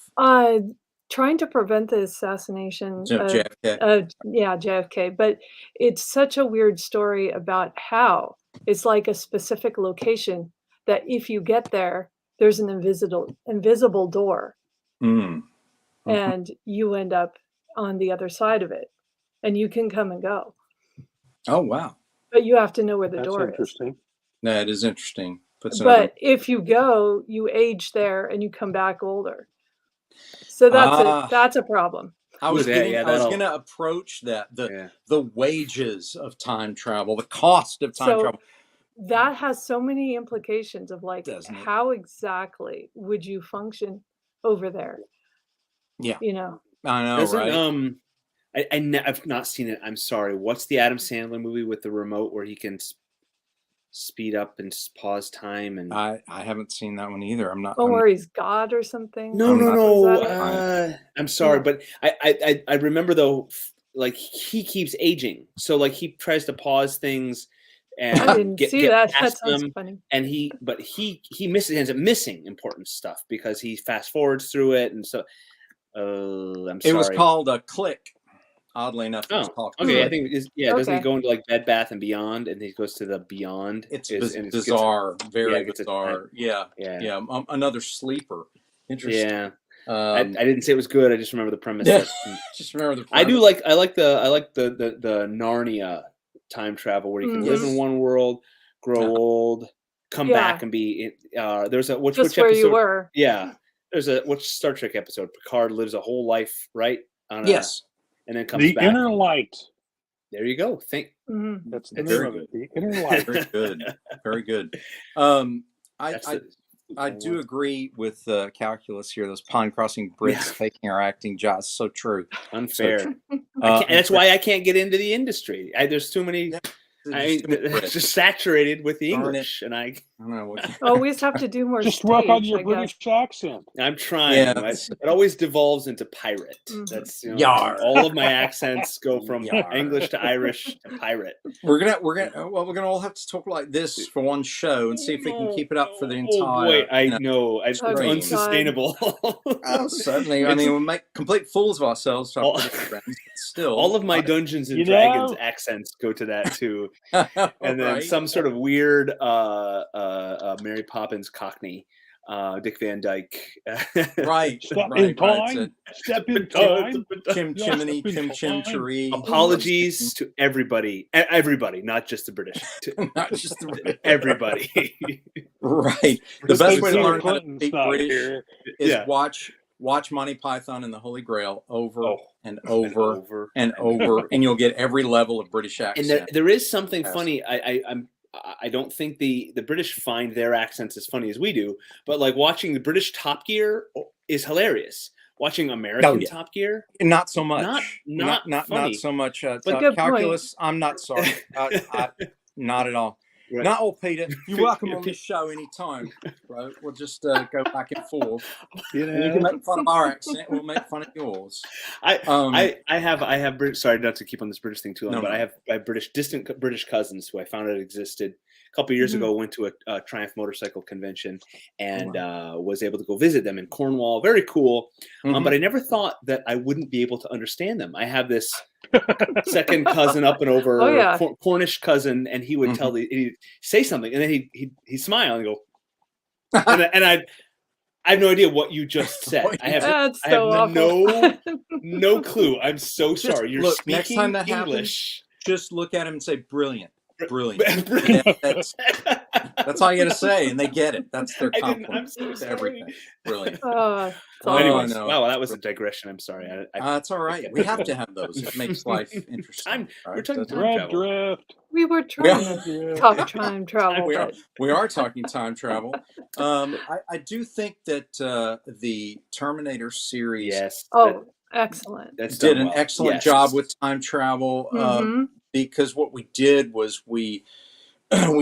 Trying to prevent the assassination of
JFK.
JFK. But it's such a weird story about how it's like a specific location that if you get there, there's an invisible door. And you end up on the other side of it. And you can come and go.
Oh, wow.
But you have to know where the door
is.
That is interesting.
But if you go, you age there and you come back older. So that's a problem.
I was going to approach that the wages of time travel, the cost of time travel.
That has so many implications of like how exactly would you function over there?
Yeah,
you know.
I know, right?
I've not seen it. I'm sorry. What's the Adam Sandler movie with the remote where he can speed up and pause time? And
I haven't seen that one either. I'm not.
Where he's God or something.
No. I'm sorry, but I remember though. Like he keeps aging, so like he tries to pause things and
I didn't see that. That sounds funny.
And he ends up missing important stuff because he fast forwards through it, and so I'm sorry.
It was called a Click. Oddly enough, it was called
okay. Click. I think doesn't he go into like Bed Bath and Beyond, and he goes to the Beyond?
It's bizarre, very bizarre. Yeah. Another sleeper. Interesting.
Yeah. I didn't say it was good. I just remember the premise.
Just remember the premise.
I like the Narnia time travel where you can live in one world, grow old, come back and be. There's a which
where
episode?
You were.
Yeah. There's which Star Trek episode? Picard lives a whole life, right?
Yes.
And then comes
the
back.
Inner Light.
There you go.
That's the name of it. The Inner Light.
Very good. Very good. I do agree with calculus here. Those pond crossing Brits taking our acting jobs. So true.
Unfair. So true. That's why I can't get into the industry. There's too many. It's just saturated with the English, and I
don't know what.
We just have to do more.
Just work on your British accent.
I'm trying. It always devolves into pirate. That's all of my accents go from English to Irish to pirate.
We're gonna all have to talk like this for one show and see if we can keep it up for the entire.
I know. It's unsustainable.
Certainly. I mean, we'll make complete fools of ourselves. Still,
all of my Dungeons and Dragons accents go to that too. And then some sort of weird Mary Poppins Cockney, Dick Van Dyke.
Step in time.
Chim Chimney, Chim Chim Cheree.
Apologies to everybody, not just the British.
Not just the British.
Everybody.
Right. The best way to learn how to speak British is watch Monty Python and the Holy Grail over and over and over, and you'll get every level of British accent.
And there is something funny. I don't think the British find their accents as funny as we do, but like watching the British Top Gear is hilarious. Watching American Top Gear,
not so much. Not so much. Calculus, I'm not sorry. Not at all.
Right.
Not all, Peter. You're welcome on this show anytime, bro. We'll just go back and forth. You can make fun of our accent. We'll make fun of yours.
I have British. Sorry, not to keep on this British thing too long, but I have distant British cousins who I found out existed. A couple of years ago, went to a Triumph motorcycle convention and was able to go visit them in Cornwall. Very cool. But I never thought that I wouldn't be able to understand them. I have this second cousin up and over, Cornish cousin, and he would he'd say something, and then he'd smile and go, and I have no idea what you just said. I have no clue. I'm so sorry. You're speaking
next time that
English.
Just look at him and say, "Brilliant." Brilliant. That's all you got to say, and they get it. That's their compliment.
I'm so sorry.
Everything. Brilliant.
Anyways, wow, that was a digression. I'm sorry.
It's all right. We have to have those. It makes life interesting.
We're talking time travel.
We were trying to talk time travel.
We are talking time travel. I do think that the Terminator series
excellent.
Did an excellent job with time travel. Because what we did was we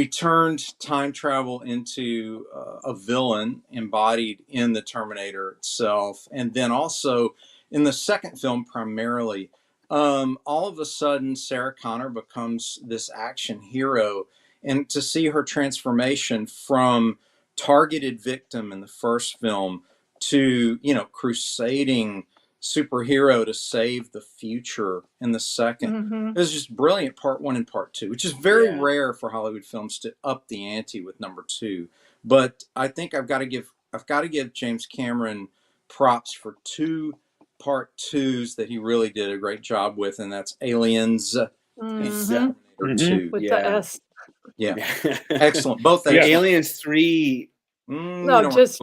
turned time travel into a villain embodied in the Terminator itself, and then also in the second film primarily, all of a sudden Sarah Connor becomes this action hero, and to see her transformation from targeted victim in the first film to crusading superhero to save the future in the second. It was just brilliant, part one and part two, which is very rare for Hollywood films to up the ante with number two. But I think I've got to give James Cameron props for two part twos that he really did a great job with, and that's Aliens and Terminator 2.
With the S.
Yeah. Excellent. Both
yeah. Aliens 3.
No, just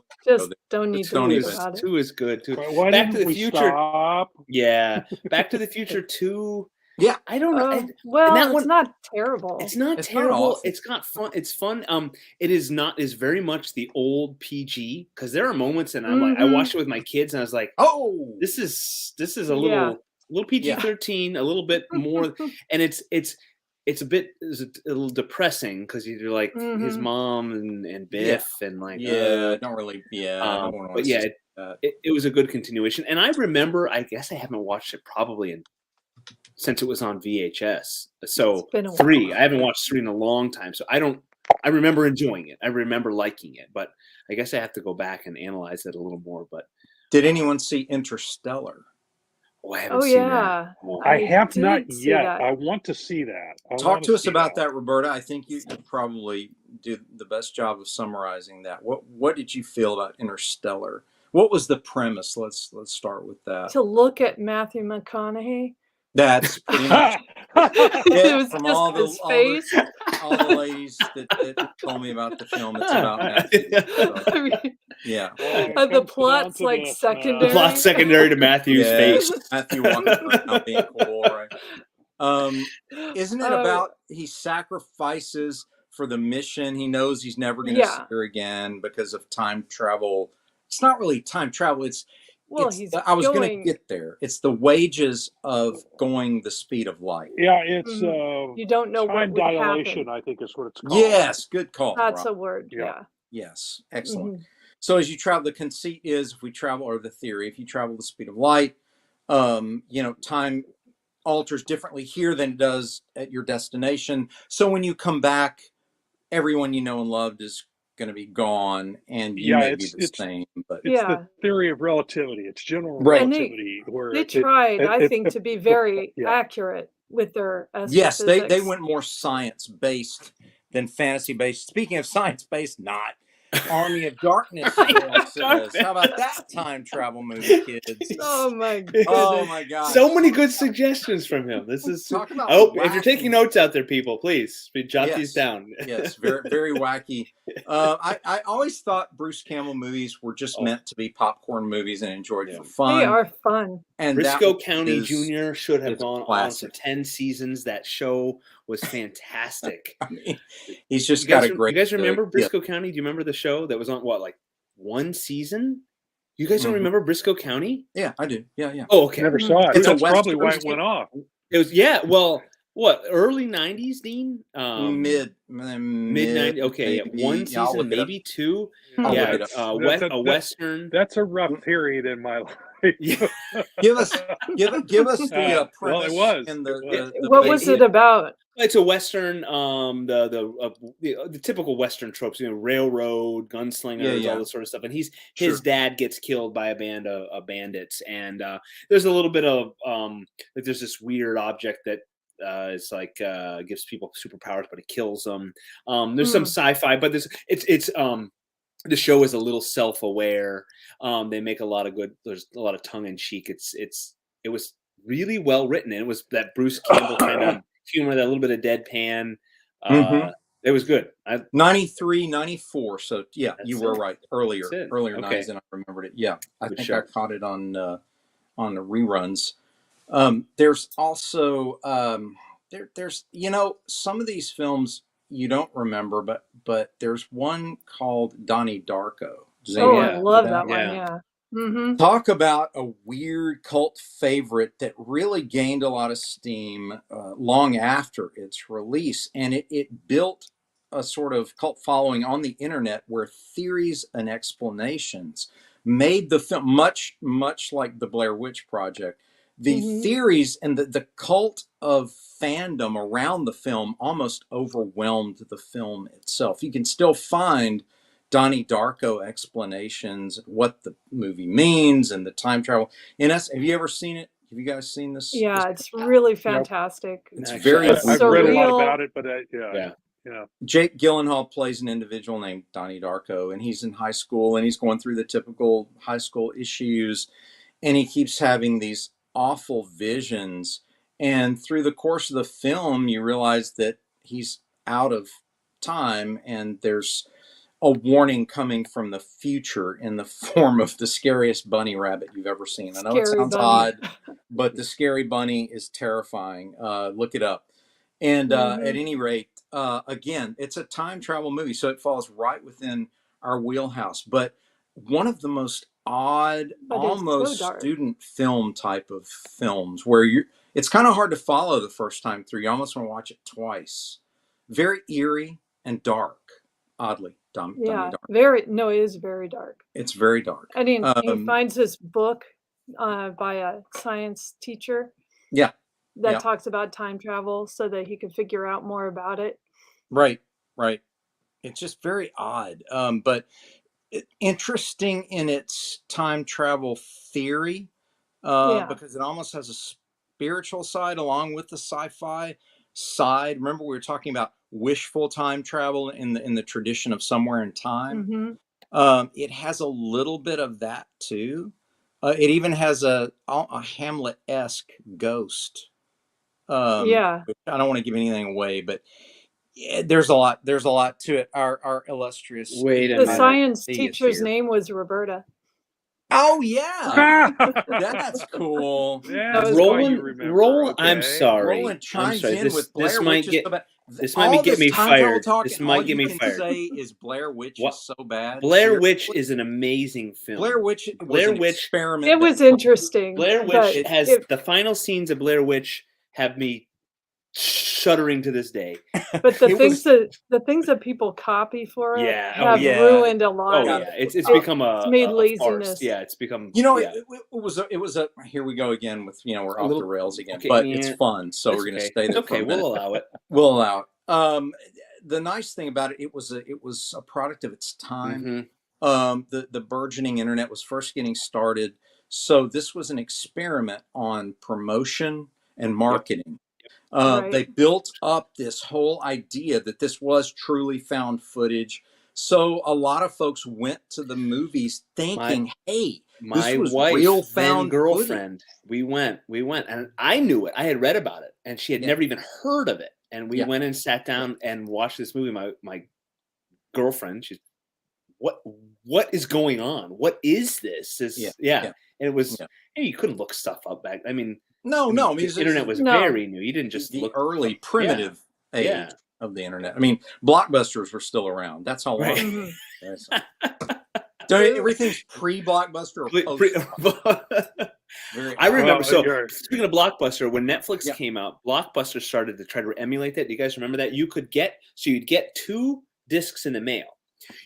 don't need to think about it.
2 is good too.
Why
Back to
didn't
the
we
Future.
stop?
Yeah, Back to the Future 2.
Yeah,
I don't know.
Well,
that
it's
one,
not terrible.
It's not terrible. It's not fun. It's fun. It is not. Is very much the old PG, because there are moments, and I'm like, I watched it with my kids, and I was like,
oh,
this is a little PG-13, a little bit more, and it's a little depressing because you're like his mom and Biff and like
don't really
but yeah, it was a good continuation, and I remember. I guess I haven't watched it probably since it was on VHS. So 3, I haven't watched 3 in a long time. So I remember enjoying it. I remember liking it, but I guess I have to go back and analyze it a little more. But
did anyone see Interstellar?
Oh, I haven't seen that.
I have not yet. I want to see that.
Talk to us about that, Roberta. I think you probably do the best job of summarizing that. What did you feel about Interstellar? What was the premise? Let's start with that.
To look at Matthew McConaughey.
That's pretty much
it was
from
just
all
his face.
All the ladies that told me about the film. It's about Matthew. So,
I mean,
yeah.
The plot's like secondary.
The plot's secondary to Matthew's face.
Matthew walking around being cool, right? Isn't it about he sacrifices for the mission? He knows he's never going to see her again because of time travel. It's not really time travel. I was going to get there. It's the wages of going the speed of light.
Yeah, it's
you don't know
time
what
dilation,
happen.
I think is what it's called.
Yes, good call.
That's
Rob.
a word. Yeah.
Yes, excellent. So as you travel, the conceit is if you travel the speed of light, time alters differently here than it does at your destination. So when you come back, everyone you know and loved is going to be gone, and you may be the same. But
it's the theory of relativity. It's general relativity.
They tried, I think, to be very accurate with their astrophysics.
Yes, they went more science-based than fantasy-based. Speaking of science-based, not. Army of Darkness says. How about that time travel movie, kids?
Oh my goodness.
Oh my God.
So many good suggestions from him. This is if you're taking notes out there, people, please jot these down.
Yes, very, very wacky. I always thought Bruce Campbell movies were just meant to be popcorn movies and enjoyed for fun.
They are fun.
And
Briscoe County Jr. should have gone on for 10 seasons. That show was fantastic.
I mean, he's just got a great.
You guys remember Briscoe County? Do you remember the show that was on like one season? You guys don't remember Briscoe County?
Yeah, I do. Yeah.
Oh, okay.
Never saw it. That's probably why it went off.
It was well, what, early 90s, Dean?
Mid
90s. Okay, one season, maybe 2. Yeah, a Western.
That's a rough period in my life.
Give us the premise.
Well, it was.
And
what was it about?
It's a Western, the typical Western tropes, railroad, gunslingers, all this sort of stuff. And his dad gets killed by a band of bandits, and there's a little bit of there's this weird object that it's like gives people superpowers, but it kills them. There's some sci-fi, but it's the show is a little self-aware. They make a lot of there's a lot of tongue-in-cheek. It was really well written, and it was that Bruce Campbell kind of humor, that little bit of deadpan. It was good.
93, 94. So you were right. Earlier 90s, and I remembered it. Yeah, I think I caught it on the reruns. There's also there's some of these films you don't remember, but there's one called Donnie Darko.
I love that one. Yeah.
Talk about a weird cult favorite that really gained a lot of steam long after its release, and it built a sort of cult following on the internet where theories and explanations made the film much like the Blair Witch Project. The theories and the cult of fandom around the film almost overwhelmed the film itself. You can still find Donnie Darko explanations, what the movie means and the time travel. Have you ever seen it? Have you guys seen this?
Yeah, it's really fantastic.
It's very.
I've read a lot about it, but yeah.
Jake Gyllenhaal plays an individual named Donnie Darko, and he's in high school, and he's going through the typical high school issues, and he keeps having these awful visions. And through the course of the film, you realize that he's out of time, and there's a warning coming from the future in the form of the scariest bunny rabbit you've ever seen. I know it sounds odd, but the scary bunny is terrifying. Look it up. And at any rate, again, it's a time travel movie, so it falls right within our wheelhouse. But one of the most odd, almost student film type of films where it's kind of hard to follow the first time through. You almost want to watch it twice. Very eerie and dark, oddly.
Dark. It is very dark.
It's very dark.
And he finds this book by a science teacher.
Yeah.
That talks about time travel so that he could figure out more about it.
Right. It's just very odd, but interesting in its time travel theory, because it almost has a spiritual side along with the sci-fi side. Remember, we were talking about wishful time travel in the tradition of Somewhere in Time. It has a little bit of that too. It even has a Hamlet-esque ghost. I don't want to give anything away, but there's a lot to it. Our illustrious
science teacher's name was Roberta.
Oh yeah, that's cool.
Yeah,
Roland. I'm sorry.
Roland chimes in with Blair
this
Witch.
This might get me fired. This might get me fired.
Say is Blair Witch is so bad.
Blair Witch is an amazing film.
Blair Witch experiment.
It was interesting.
Blair Witch has the final scenes of Blair Witch have me shuddering to this day.
But the things that people copy for it have ruined a lot.
Oh yeah, it's become
made
laziness.
Farce.
Yeah, it's become.
It was a. Here we go again with we're off the rails again, but it's fun, so we're going to stay there.
Okay, we'll allow it.
We'll allow it. The nice thing about it was a product of its time. The burgeoning internet was first getting started, so this was an experiment on promotion and marketing. They built up this whole idea that this was truly found footage. So a lot of folks went to the movies thinking, hey, this was
wife,
real found
girlfriend. We went, and I knew it. I had read about it, and she had never even heard of it. And we went and sat down and watched this movie. My girlfriend, she's, what is going on? What is this? And it was, hey, you couldn't look stuff up back. I mean, the internet was very new. You didn't just look
early primitive age of the internet. I mean, blockbusters were still around. That's how long. Everything's pre-blockbuster or post.
I remember. Speaking of Blockbuster, when Netflix came out, Blockbuster started to try to emulate that. Do you guys remember that? You'd get 2 discs in the mail.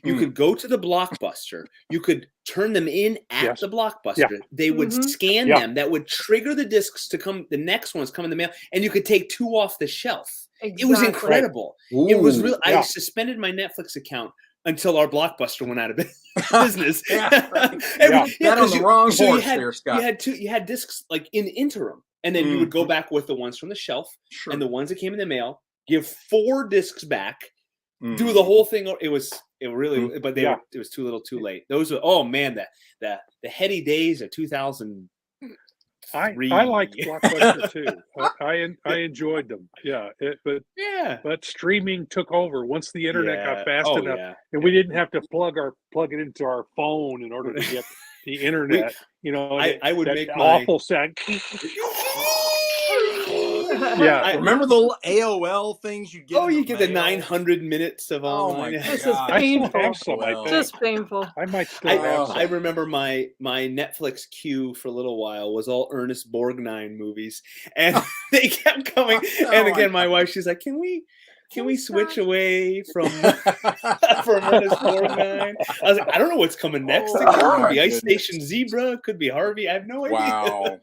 You could go to the Blockbuster. You could turn them in at the Blockbuster. They would scan them. That would trigger the discs to come. The next ones come in the mail, and you could take 2 off the shelf. Exactly. It was incredible. Ooh, it was real. I suspended my Netflix account until our Blockbuster went out of business.
That on the wrong horse there, Scott.
You had discs like in the interim, and then you would go back with the ones from the shelf and the ones that came in the mail. Give 4 discs back. Do the whole thing. It was really, but it was too little, too late. Those were the heady days of 2003.
I liked Blockbuster too. I enjoyed them. But streaming took over once the internet got fast enough, and we didn't have to plug it into our phone in order to get the internet.
I would make
awful sound.
Remember the AOL things you get?
You get the 900 minutes of online.
This is painful. Just painful.
I might still have some.
I remember my Netflix queue for a little while was all Ernest Borgnine movies, and they kept coming. And again, my wife, she's like, "Can we switch away from Ernest Borgnine?" I was like, "I don't know what's coming next. It could be Ice Station Zebra. It could be Harvey. I have no idea."
Wow.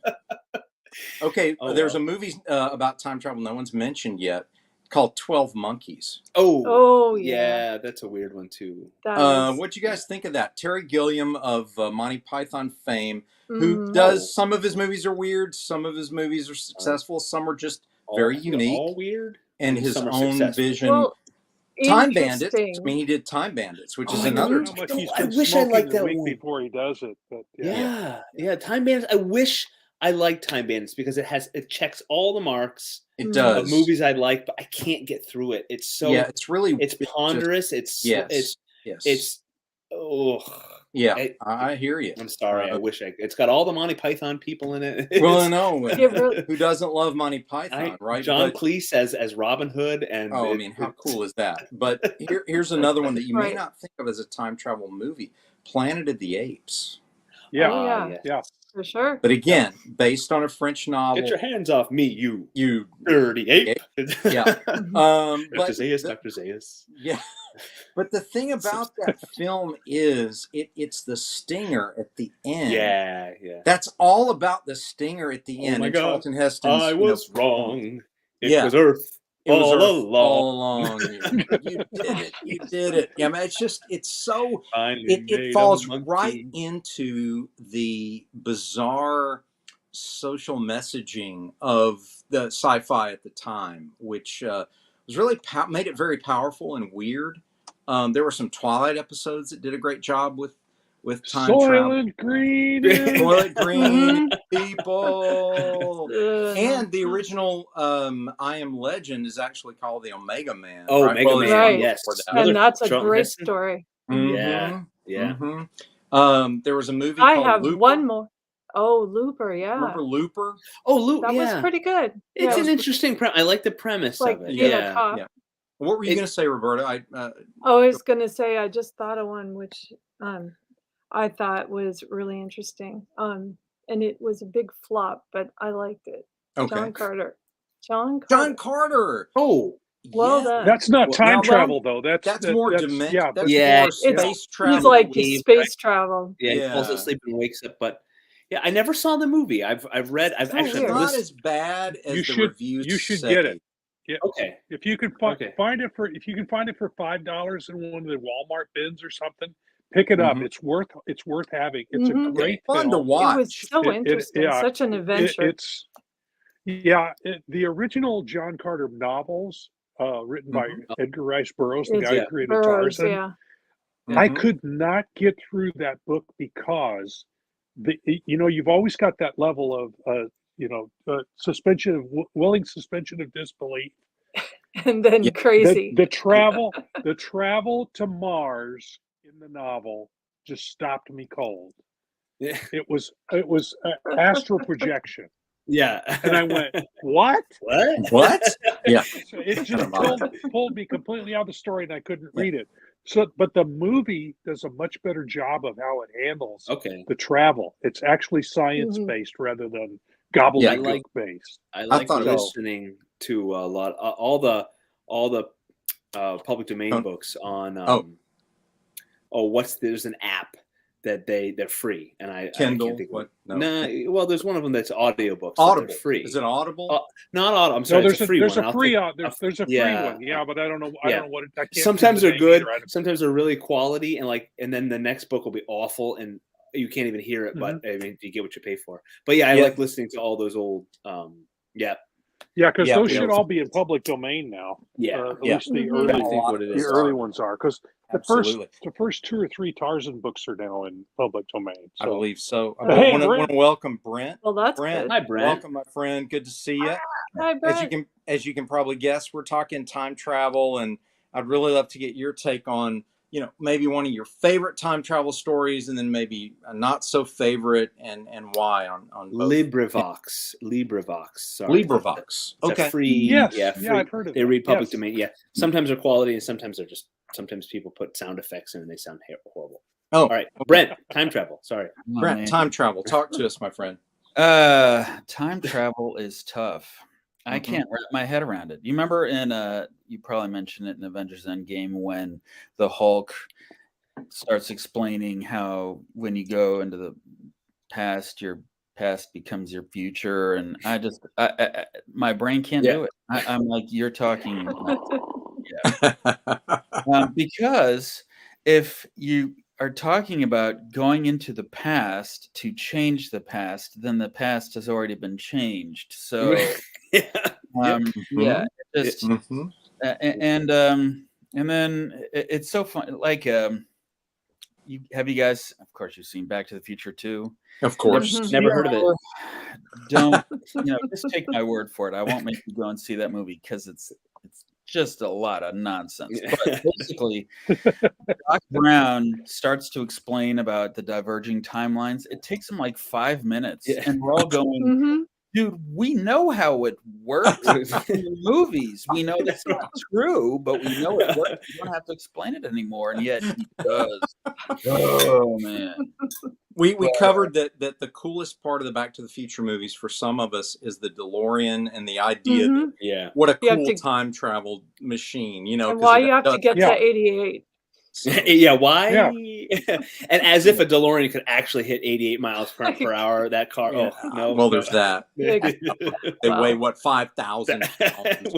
Okay, there's a movie about time travel no one's mentioned yet called 12 Monkeys.
Oh, yeah.
That's a weird one too.
What'd you guys think of that? Terry Gilliam of Monty Python fame, who does, some of his movies are weird, some of his movies are successwill, some are just very unique.
All weird.
And his own vision. Well, Time Bandits. I mean, he did Time Bandits, which is another.
I wish I liked that one
before he does it. But
yeah, Time Bandits. I like Time Bandits because it checks all the marks.
It does.
Of movies I like, but I can't get through it. It's so it's ponderous.
I hear you.
I'm sorry. I wish it's got all the Monty Python people in it.
Well, I know. Who doesn't love Monty Python, right?
John Cleese as Robin Hood, and
how cool is that? But here's another one that you may not think of as a time travel movie: Planet of the Apes.
Yeah,
yeah. For sure.
But again, based on a French novel.
Get your hands off me, you dirty ape.
Yeah.
Dr. Zaius.
Yeah. But the thing about that film is it's the stinger at the end.
Yeah.
That's all about the stinger at the end.
Oh my God.
Charlton Heston's,
I was wrong. It was Earth. All along.
You did it. Yeah, man, it's so it falls right into the bizarre social messaging of the sci-fi at the time, which was really made it very powerful and weird. There were some Twilight episodes that did a great job with time travel.
Soylent Green
people. And the original I Am Legend is actually called the Omega Man.
Oh, right? Omega Man,
right.
Yes.
And that's a great story.
Mm-hmm.
Yeah.
Mm-hmm. There was a movie called
have
Looper.
one more. Oh, Looper, yeah.
Remember Looper?
Oh, Looper,
that was pretty good.
It's an interesting premise. I like the premise of it.
Yeah. What were you going to say, Roberta?
I was going to say I just thought of one which I thought was really interesting. And it was a big flop, but I liked it.
Okay.
John Carter.
Oh,
well done.
That's not time travel, though. That's
more dimension.
Yeah,
that's more space travel.
He's like space travel.
Yeah, he falls asleep and wakes up. But I never saw the movie. I've read. I've actually
not as bad as the reviews.
You should
say.
get it. Yeah.
Okay.
If you can find it for $5 in one of the Walmart bins or something, pick it up. It's worth having. It's a great
fun to watch.
It was so interesting. Such an adventure.
The original John Carter novels, written by Edgar Rice Burroughs, the guy who created Tarzan.
Yeah.
I could not get through that book because you've always got that level of willing suspension of disbelief,
and then crazy.
The travel to Mars in the novel just stopped me cold.
Yeah.
It was astral projection.
Yeah,
and I went, what?
Yeah,
it just pulled me completely out of the story, and I couldn't read it. So, but the movie does a much better job of how it handles the travel. It's actually science based rather than gobbledygook based.
I like listening to a lot all the public domain books on. There's an app that they're free, and I
Kindle.
I can't think well, there's one of them that's audiobooks.
Audible.
That free.
Is it Audible?
Not Audible. I'm sorry.
There's
a free
one.
There's a free
one. Yeah, but I don't know. I don't know what. I can't
sometimes they're good. Sometimes they're really quality, and then the next book will be awful, and you can't even hear it. But I mean, you get what you pay for. But I like listening to all those old.
Yeah, because those should all be in public domain now. At least the early ones are. Because the first 2 or 3 Tarzan books are now in public domain. So.
I believe so. I want to welcome Brent.
Well, that's
Brent.
Good.
Hi, Brent.
Welcome, my friend. Good to see you.
Hi, Brent.
As you can probably guess, we're talking time travel, and I'd really love to get your take on, maybe one of your favorite time travel stories, and then maybe a not so favorite, and why on both.
LibriVox. Sorry.
LibriVox.
Okay. Free.
Yes.
Free.
Yeah, I've heard of it.
They read public domain. Yeah. Sometimes they're quality, and sometimes they're just. Sometimes people put sound effects in, and they sound horrible.
Oh,
all right. Brent, time travel. Sorry.
Brent, time travel. Talk to us, my friend.
Time travel is tough. I can't wrap my head around it. You remember you probably mentioned it in Avengers Endgame when the Hulk starts explaining how when you go into the past, your past becomes your future, and I my brain can't do it. I'm like, you're talking. Because if you are talking about going into the past to change the past, then the past has already been changed. So and then it's so fun. Like have you guys? Of course, you've seen Back to the Future 2.
Of course.
Never heard of it.
Don't just take my word for it. I won't make you go and see that movie because it's just a lot of nonsense. But basically, Doc Brown starts to explain about the diverging timelines. It takes him like 5 minutes, and we're all going, dude, we know how it works in the movies. We know that's not true, but we know it works. You don't have to explain it anymore, and yet he does. Oh, man.
We covered that the coolest part of the Back to the Future movies for some of us is the DeLorean and the idea that what a cool time travel machine,
and why you have to get to 88.
So, why? Yeah. And as if a DeLorean could actually hit 88 miles per hour, that car. Oh, no.
Well, there's that. They weigh, what, 5,000 pounds?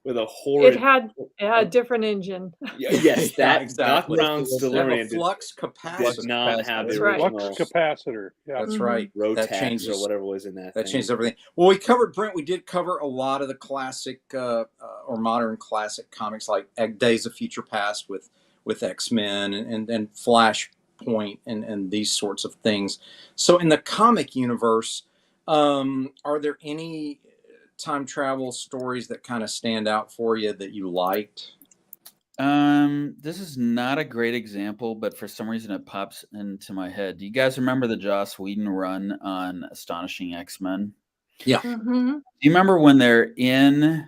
With a horrid...
It had a different engine.
Yes, that exactly. Doc Brown's DeLorean
flux capacitor.
Does not have the
original flux capacitor. Yeah.
That's right.
That changes, or whatever was in that.
That changed everything. Well, we did cover a lot of the classic or modern classic comics like Days of Future Past with X-Men and Flashpoint and these sorts of things. So in the comic universe, are there any time travel stories that kind of stand out for you that you liked?
This is not a great example, but for some reason it pops into my head. Do you guys remember the Joss Whedon run on Astonishing X-Men?
Yeah.
Do you remember when they're in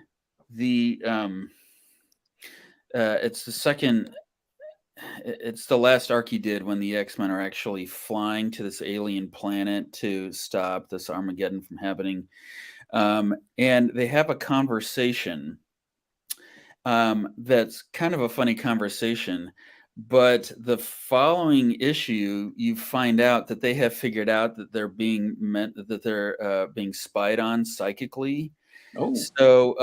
the it's the last arc he did when the X-Men are actually flying to this alien planet to stop this Armageddon from happening. And they have a conversation that's kind of a funny conversation. But the following issue, you find out that they have figured out that they're being being spied on psychically.
Oh.
So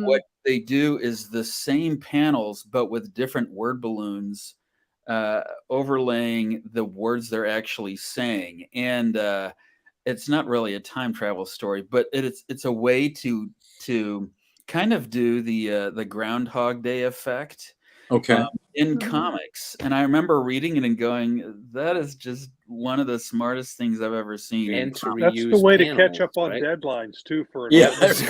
what they do is the same panels, but with different word balloons overlaying the words they're actually saying. And it's not really a time travel story, but it's a way to kind of do the Groundhog Day effect.
Okay.
In comics. And I remember reading it and going, that is just one of the smartest things I've ever seen.
And
that's the way to catch up on deadlines too. For it's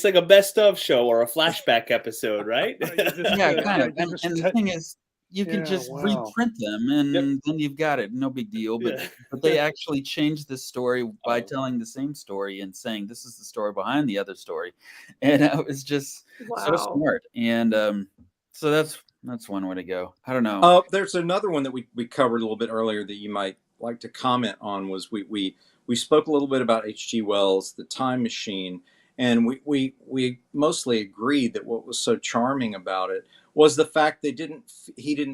like a best of show or a flashback episode, right?
Yeah, kind of. And the thing is, you can just reprint them, and then you've got it. No big deal. But they actually changed the story by telling the same story and saying this is the story behind the other story, and it was just so smart. And so that's one way to go. I don't know.
There's another one that we covered a little bit earlier that you might like to comment on. Was we spoke a little bit about H.G. Wells, The Time Machine, and we mostly agreed that what was so charming about it was the fact he didn't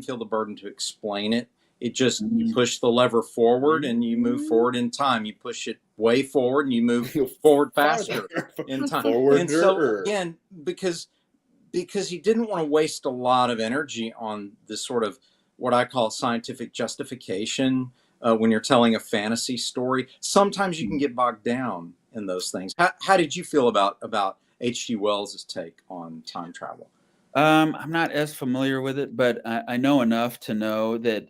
feel the burden to explain it. It just, you push the lever forward and you move forward in time. You push it way forward and you move forward faster in time. And so again, because he didn't want to waste a lot of energy on this sort of what I call scientific justification when you're telling a fantasy story. Sometimes you can get bogged down in those things. How did you feel about H.G. Wells' take on time travel?
I'm not as familiar with it, but I know enough to know that,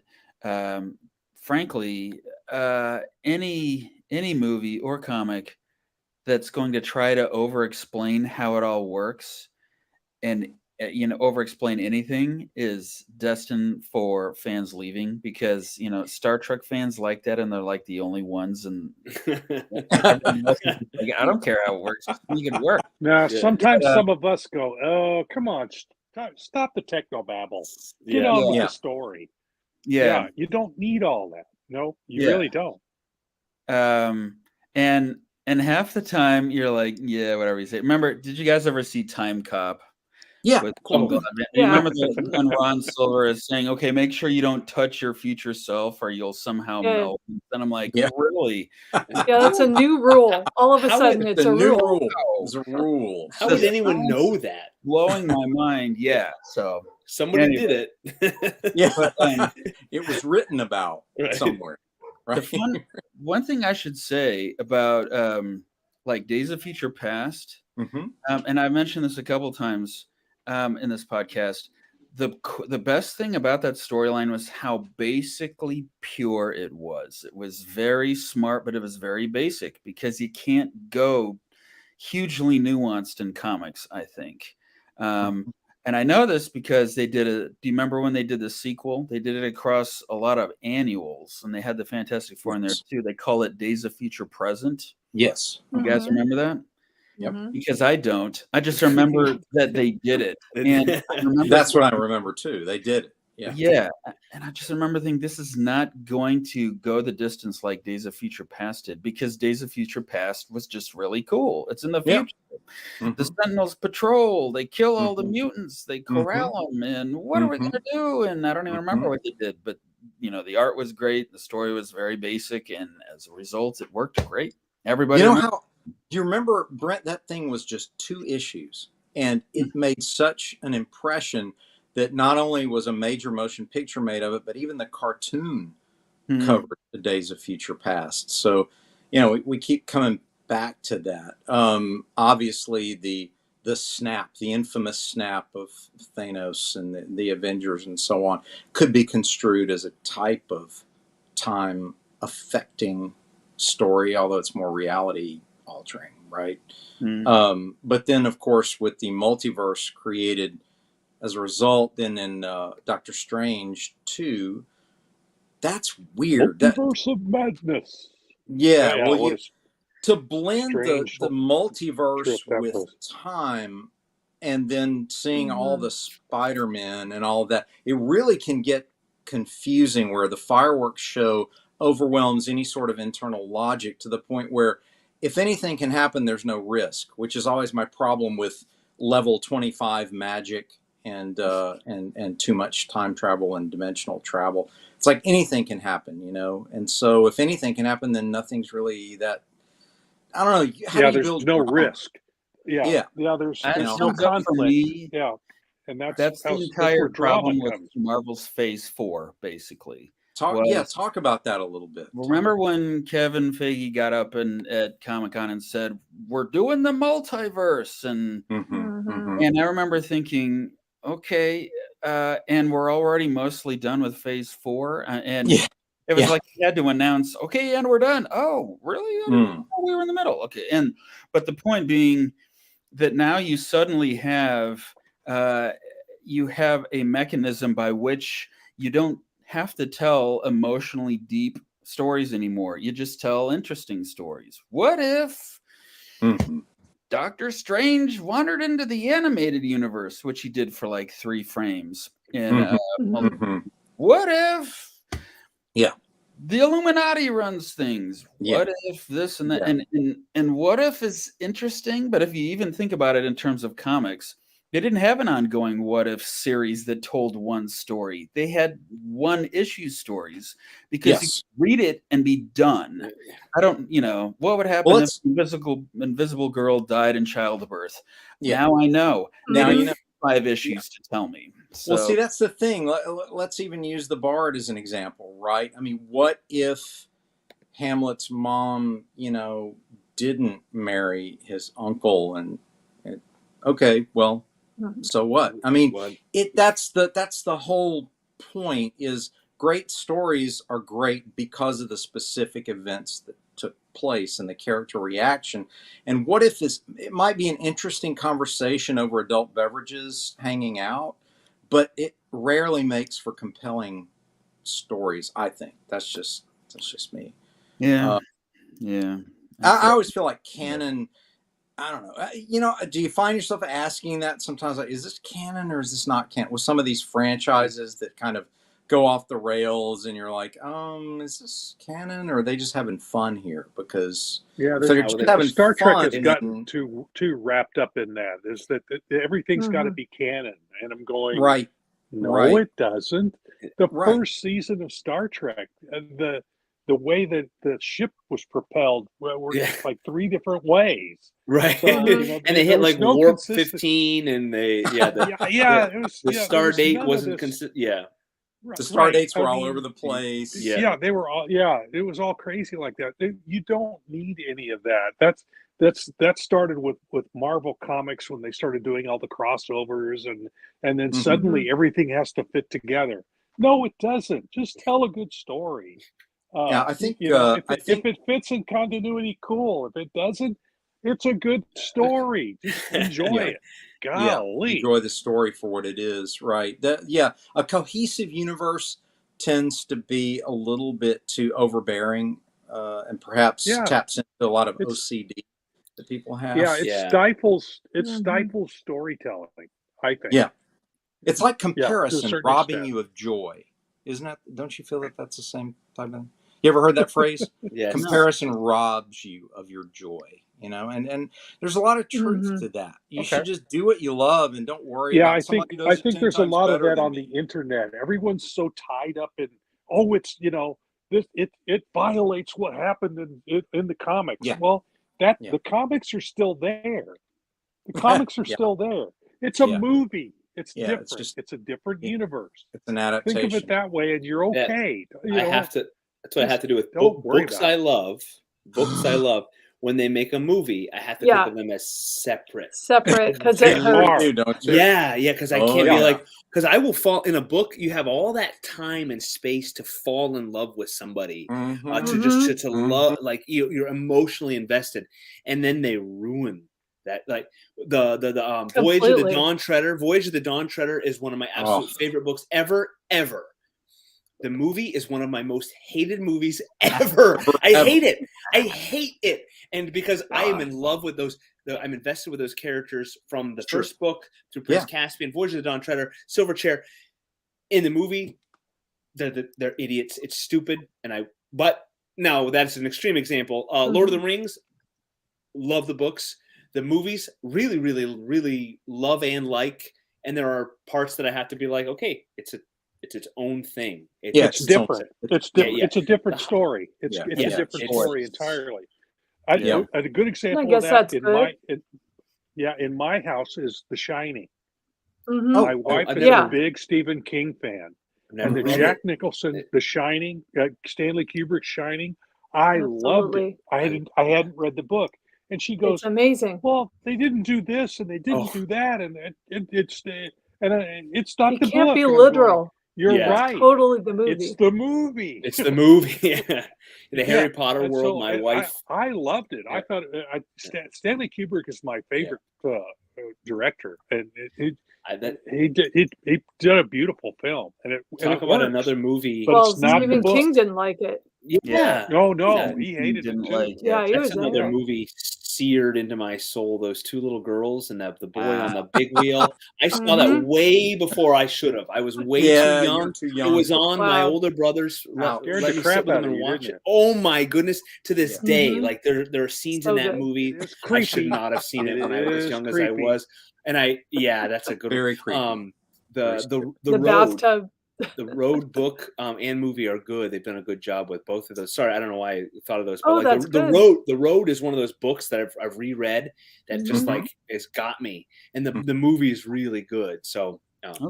frankly, any movie or comic that's going to try to over-explain how it all works and over-explain anything is destined for fans leaving, because Star Trek fans like that, and they're like the only ones, and I don't care how it works, just make it work.
Now, sometimes some of us go, "Oh, come on, stop the technobabble. Get on with the story." Yeah, you don't need all that. No, you really don't.
And half the time you're like, yeah, whatever you say. Remember, did you guys ever see Time Cop?
Yeah,
cool. Remember when Ron Silver is saying, "Okay, make sure you don't touch your future self, or you'll somehow melt." And I'm like, really?
Yeah, that's a new rule. All of a sudden, it's a rule.
It's a rule.
How would anyone know that?
Blowing my mind. Yeah. So
somebody did it.
Yeah, it was written about somewhere. Right.
One thing I should say about like Days of Future Past, and I've mentioned this a couple times in this podcast, the best thing about that storyline was how basically pure it was. It was very smart, but it was very basic, because you can't go hugely nuanced in comics, I think. And I know this because they did do you remember when they did the sequel? They did it across a lot of annuals, and they had the Fantastic Four in there too. They call it Days of Future Present.
Yes.
You guys remember that?
Yep.
Because I don't. I just remember that they did it. And
that's what I remember too. They did it. Yeah.
Yeah. And I just remember thinking, this is not going to go the distance like Days of Future Past did, because Days of Future Past was just really cool. It's in the future. The Sentinels patrol. They kill all the mutants. They corral them. And what are we going to do? And I don't even remember what they did. But, the art was great. The story was very basic. And as a result, it worked great. Everybody.
Do you remember, Brent, that thing was just 2 issues. And it made such an impression that not only was a major motion picture made of it, but even the cartoon covered the Days of Future Past. So, we keep coming back to that. Obviously, the snap, the infamous snap of Thanos and the Avengers and so on, could be construed as a type of time affecting story, although it's more reality altering, right? But then, of course, with the multiverse created as a result, then in Doctor Strange 2, that's weird.
Multiverse of madness.
Yeah, to blend the multiverse with time, and then seeing all the Spider-Man and all of that, it really can get confusing, where the fireworks show overwhelms any sort of internal logic, to the point where if anything can happen, there's no risk, which is always my problem with level 25 magic and too much time travel and dimensional travel. It's like anything can happen, and so if anything can happen, then nothing's really that, I don't know. How do you build
no risk.
Yeah.
There's no conflict. And that's
the entire problem with Marvel's Phase 4, basically.
Talk about that a little bit.
Remember when Kevin Feige got up at Comic-Con and said, "We're doing the multiverse," and I remember thinking, okay, and we're already mostly done with Phase 4, and it was like he had to announce, okay, and we're done. Oh, really? We were in the middle. Okay, but the point being that now you suddenly have a mechanism by which you don't have to tell emotionally deep stories anymore. You just tell interesting stories. What if Doctor Strange wandered into the animated universe, which he did for like 3 frames? And what if the Illuminati runs things? What if this and that? And what if is interesting, but if you even think about it in terms of comics, they didn't have an ongoing what if series that told one story. They had 1-issue stories, because you could read it and be done. I don't, what would happen if Invisible Girl died in childbirth? Now I know. Now you know 5 issues to tell me. So,
well, see, that's the thing. Let's even use the Bard as an example, right? I mean, what if Hamlet's mom, didn't marry his uncle? And okay, well, so what? I mean, that's the whole point. Is great stories are great because of the specific events that took place and the character reaction. And what if it might be an interesting conversation over adult beverages hanging out, but it rarely makes for compelling stories, I think. That's just me.
Yeah.
I always feel like canon, I don't know. Do you find yourself asking that sometimes? Like, is this canon or is this not canon? With some of these franchises that kind of go off the rails, and you're like, is this canon, or are they just having fun here? Because
Star Trek has gotten too wrapped up in that. Is that everything's got to be canon? And I'm going,
right?
No, it doesn't. The first season of Star Trek, the way that the ship was propelled were like 3 different ways.
Right. So, and they hit like warp 15, and the star date wasn't consistent.
The star dates were all over the place.
They were all. It was all crazy like that. You don't need any of that. that started with Marvel Comics when they started doing all the crossovers, and then suddenly everything has to fit together. No, it doesn't. Just tell a good story.
I think
if it fits in continuity, cool. If it doesn't, it's a good story. Just enjoy it. Golly,
enjoy the story for what it is. Right. A cohesive universe tends to be a little bit too overbearing, and perhaps taps into a lot of OCD that people have.
Stifles storytelling, I think.
Yeah. It's like comparison robbing you of joy. Isn't that? Don't you feel that that's the same type of? You ever heard that phrase?
Yes.
Comparison robs you of your joy. And there's a lot of truth to that. You should just do what you love and don't worry about somebody who does it 10
there's a
times
lot of
better
that
than
on
me.
the internet. Everyone's so tied up in it violates what happened in the comics.
Yeah.
Well, the comics are still there. The comics are still there. It's a movie. It's different. It's a different universe.
It's an adaptation.
Think of it that way, and you're okay.
That's what I have to do with books I love. Books I love. When they make a movie, I have to think of them as separate.
Because it hurts.
Don't you?
Yeah, because I can't be like, because I will fall in a book. You have all that time and space to fall in love with somebody, to love, like you're emotionally invested, and then they ruin that. Like the Voyage of the Dawn Treader. Voyage of the Dawn Treader is one of my absolute favorite books ever. The movie is one of my most hated movies ever. I hate it. And because I am in love with those, I'm invested with those characters from the first book through Prince Caspian, Voyage of the Dawn Treader, Silverchair. In the movie, they're idiots. It's stupid. But now that's an extreme example. Lord of the Rings, love the books. The movies, really, really, really love and like. And there are parts that I have to be like, okay, it's its own thing.
It's different. It's different. It's a different story. It's a different story entirely. A good example of that in my house is The Shining. My wife is a big Stephen King fan, and the Jack Nicholson, The Shining, Stanley Kubrick's Shining. I loved it. I hadn't read the book, and she goes,
"It's amazing."
Well, they didn't do this, and they didn't do that, and it's not the book.
It can't be literal.
You're right.
Totally the movie.
It's the movie.
It's the movie. In the Harry Potter world,
so,
my wife.
I loved it. I thought Stanley Kubrick is my favorite director, and he did a beautiful film. And it
about another movie.
But Stephen King didn't like it.
Yeah.
No, he hated it too.
That's another movie seared into my soul. Those two little girls and the boy on the big wheel. I saw that way before I should have. I was way too young. It was on my older brother's. Let me sit with them and watch it. Oh my goodness! To this day, like there are scenes in that movie. I should not have seen it when I was as young as I was. And that's a good
very
creepy.
The
road,
bathtub.
The Road book and movie are good. They've done a good job with both of those. Sorry, I don't know why I thought of those. But the Road is one of those books that I've reread that just like has got me. And the movie is really good. So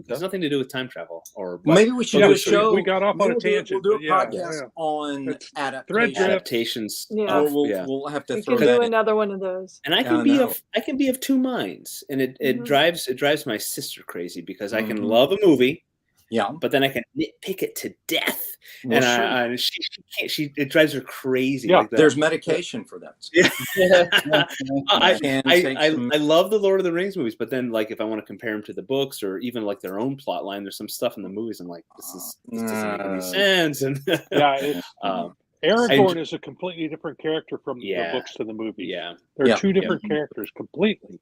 there's nothing to do with time travel.
Maybe we should do a show.
We got off on a tangent.
We'll do a podcast on
adaptations.
Yeah.
We'll have to throw
that in. Another one of those.
And I can be of two minds, and it drives my sister crazy because I can love a movie.
Yeah,
but then I can nitpick it to death, and she can't. It drives her crazy.
Yeah,
like that.
There's medication for that.
I love the Lord of the Rings movies, but then like if I want to compare them to the books or even like their own plot line, there's some stuff in the movies I'm like, this doesn't make any sense. And
Aragorn is a completely different character from the books to the movies.
Yeah,
they're two different characters completely.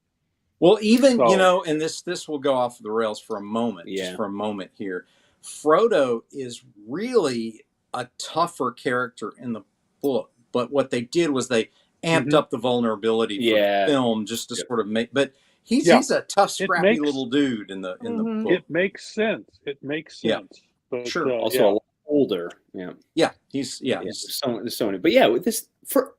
Well, even, and this will go off the rails for a moment, just for a moment here. Frodo is really a tougher character in the book, but what they did was they amped up the vulnerability for the film just to sort of make, but he's a tough, scrappy little dude in the book.
It makes sense. But,
sure. Also a lot older.
He's
there's so many. But this for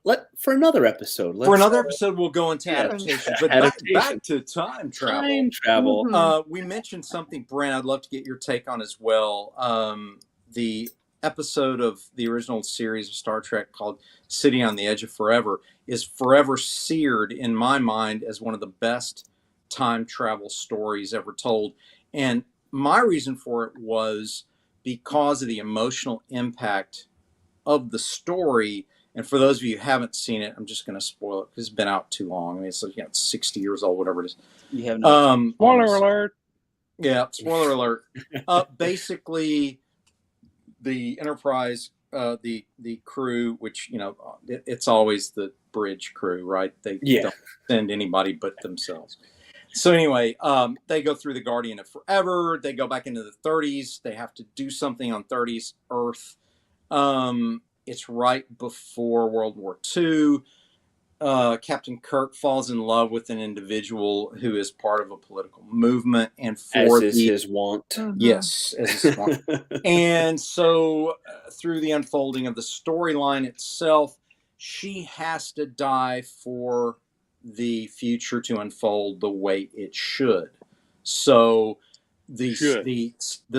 another episode.
For another episode, we'll go into adaptation. But back to time travel. We mentioned something, Brent, I'd love to get your take on as well. The episode of the original series of Star Trek called City on the Edge of Forever is forever seared in my mind as one of the best time travel stories ever told. And my reason for it was because of the emotional impact of the story. And for those of you who haven't seen it, I'm just going to spoil it because it's been out too long. I mean, it's 60 years old, whatever it is.
You have no
spoiler alert.
Yeah, spoiler alert. Basically, the Enterprise, the crew, which it's always the bridge crew, right? They don't send anybody but themselves. So anyway, they go through the Guardian of Forever. They go back into the 30s. They have to do something on 30s Earth. It's right before World War II. Captain Kirk falls in love with an individual who is part of a political movement, and
as is his wont.
Yes, as is his wont. And so, through the unfolding of the storyline itself, she has to die for the future to unfold the way it should. So, the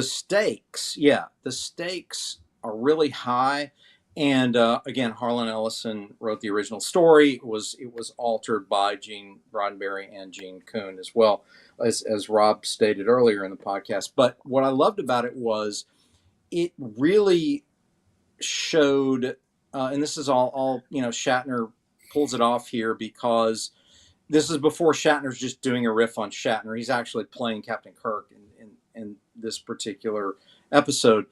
stakes, the stakes are really high. And again, Harlan Ellison wrote the original story. It was altered by Gene Roddenberry and Gene Kuhn as well, as Rob stated earlier in the podcast. But what I loved about it was it really showed, and this is all Shatner pulls it off here because this is before Shatner's just doing a riff on Shatner. He's actually playing Captain Kirk in this particular episode.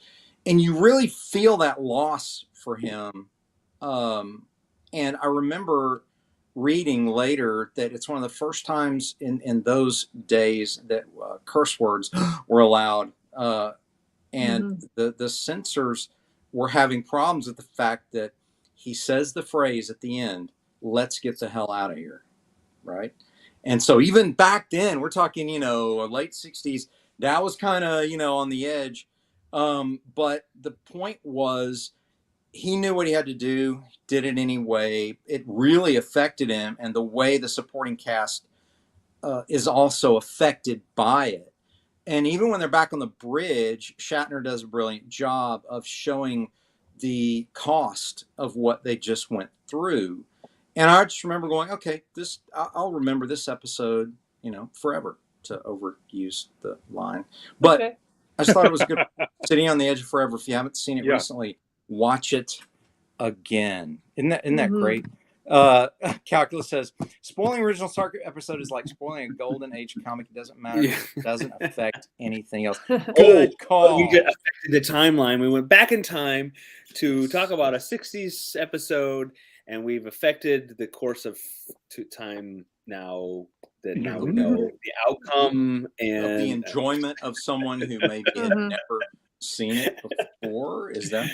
And you really feel that loss for him. And I remember reading later that it's one of the first times in those days that curse words were allowed. And the censors were having problems with the fact that he says the phrase at the end, "Let's get the hell out of here." Right. And so even back then, we're talking, late 60s, that was kind of, on the edge. But the point was, he knew what he had to do, did it anyway. It really affected him, and the way the supporting cast is also affected by it. And even when they're back on the bridge, Shatner does a brilliant job of showing the cost of what they just went through. And I just remember going, okay, I'll remember this episode, forever, to overuse the line. But okay. I just thought it was good. Sitting on the Edge of Forever. If you haven't seen it recently, watch it again. Isn't that great? Calculus says, spoiling original Star Trek episode is like spoiling a Golden Age comic. It doesn't matter. It doesn't affect anything else. Good call.
We affected the timeline. We went back in time to talk about a 60s episode, and we've affected the course of time now. That now we know the outcome and
of the enjoyment of someone who maybe had never seen it before. Is that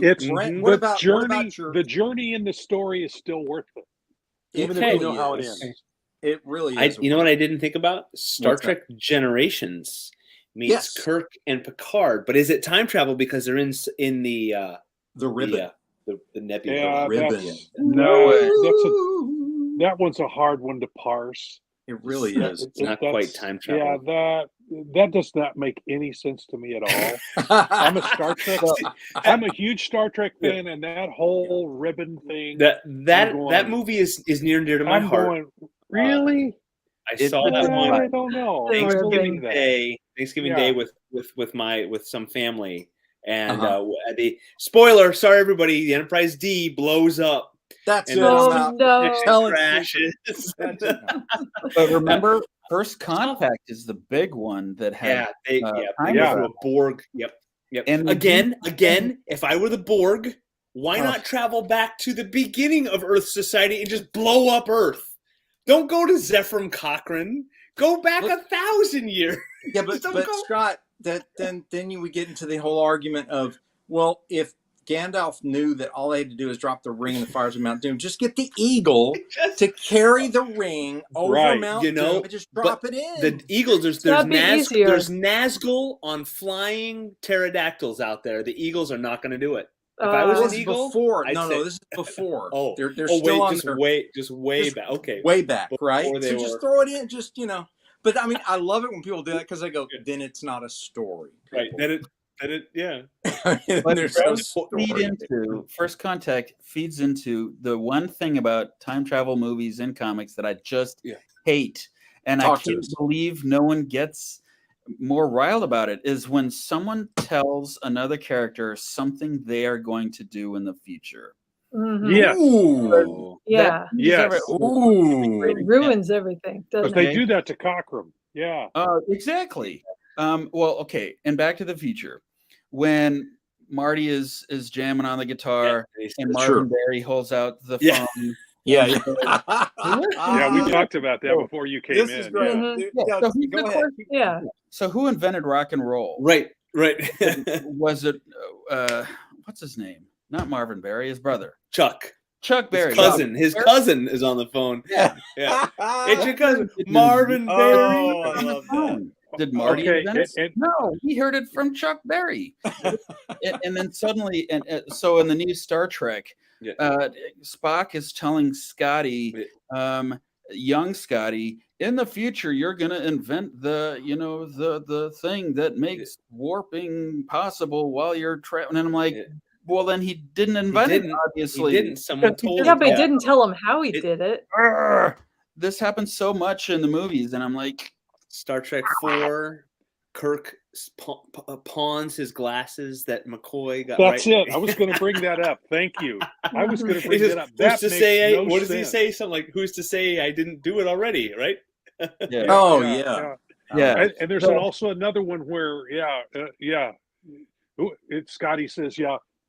it's Brent, the journey in the story is still worth it, even if you know how it ends.
It really is.
You know what I didn't think about? Star Trek Generations meets Kirk and Picard, but is it time travel because they're in the
ribbon,
the nebula
ribbon?
That one's a hard one to parse.
It really is.
It's not quite time travel.
Yeah, that does not make any sense to me at all. I'm a huge Star Trek fan, and that whole ribbon thing.
That movie is near and dear to my heart.
Really?
I saw that one.
I don't know.
Thanksgiving Day with some family, and the spoiler. Sorry, everybody. The Enterprise D blows up.
That's
crashes.
But remember, First Contact is the big one that had
they were a Borg. Yep. And again, if I were the Borg, why not travel back to the beginning of Earth's society and just blow up Earth? Don't go to Zephram Cochrane. Go back 1,000 years.
Yeah, but Scott, then you would get into the whole argument of, well, if Gandalf knew that all they had to do is drop the ring in the fires of Mount Doom, just get the eagle to carry the ring over Mount Doom and just drop it in.
The eagles, there's Nazgul on flying pterodactyls out there. The eagles are not going to do it. If I was an eagle,
this is before.
They're
still on
way back. Okay,
way back, right? So just throw it in, But I mean, I love it when people do that because they go, then it's not a story.
Right. Then
But
There's no story.
First Contact feeds into the one thing about time travel movies and comics that I just hate, and I can't believe no one gets more riled about it, is when someone tells another character something they are going to do in the future.
Mm-hmm.
Yes.
Ooh.
Yeah.
Ooh.
It ruins everything, doesn't
But
it?
they do that to Cockrum. Yeah.
Exactly. Well, okay. And Back to the Future, when Marty is jamming on the guitar and Marvin Berry holds out the phone.
Yeah.
Yeah, we talked about that before you came in.
This is great.
Mm-hmm.
Dude, go ahead.
So who invented rock and roll?
Right.
Was it what's his name? Not Marvin Berry, his brother.
Chuck
Berry.
His cousin is on the phone. Yeah. It's your cousin, Marvin Berry.
Oh, I love that.
Did Marty invent it? No, he heard it from Chuck Berry. and then suddenly, so in the new Star Trek, Spock is telling Scotty, young Scotty, in the future you're going to invent the thing that makes warping possible while you're traveling. And I'm like, well, then he didn't invent it. Obviously,
he didn't. Someone told him.
Yeah, but he didn't tell him how he did it.
This happens so much in the movies, and I'm like,
Star Trek 4, Kirk pawns his glasses that McCoy got.
That's it. I was going to bring that up. Thank you. I was going to bring that up. That
makes no what does he say? Something like, "Who's to say I didn't do it already?" Right?
Yeah.
And there's also another one where, Scotty says,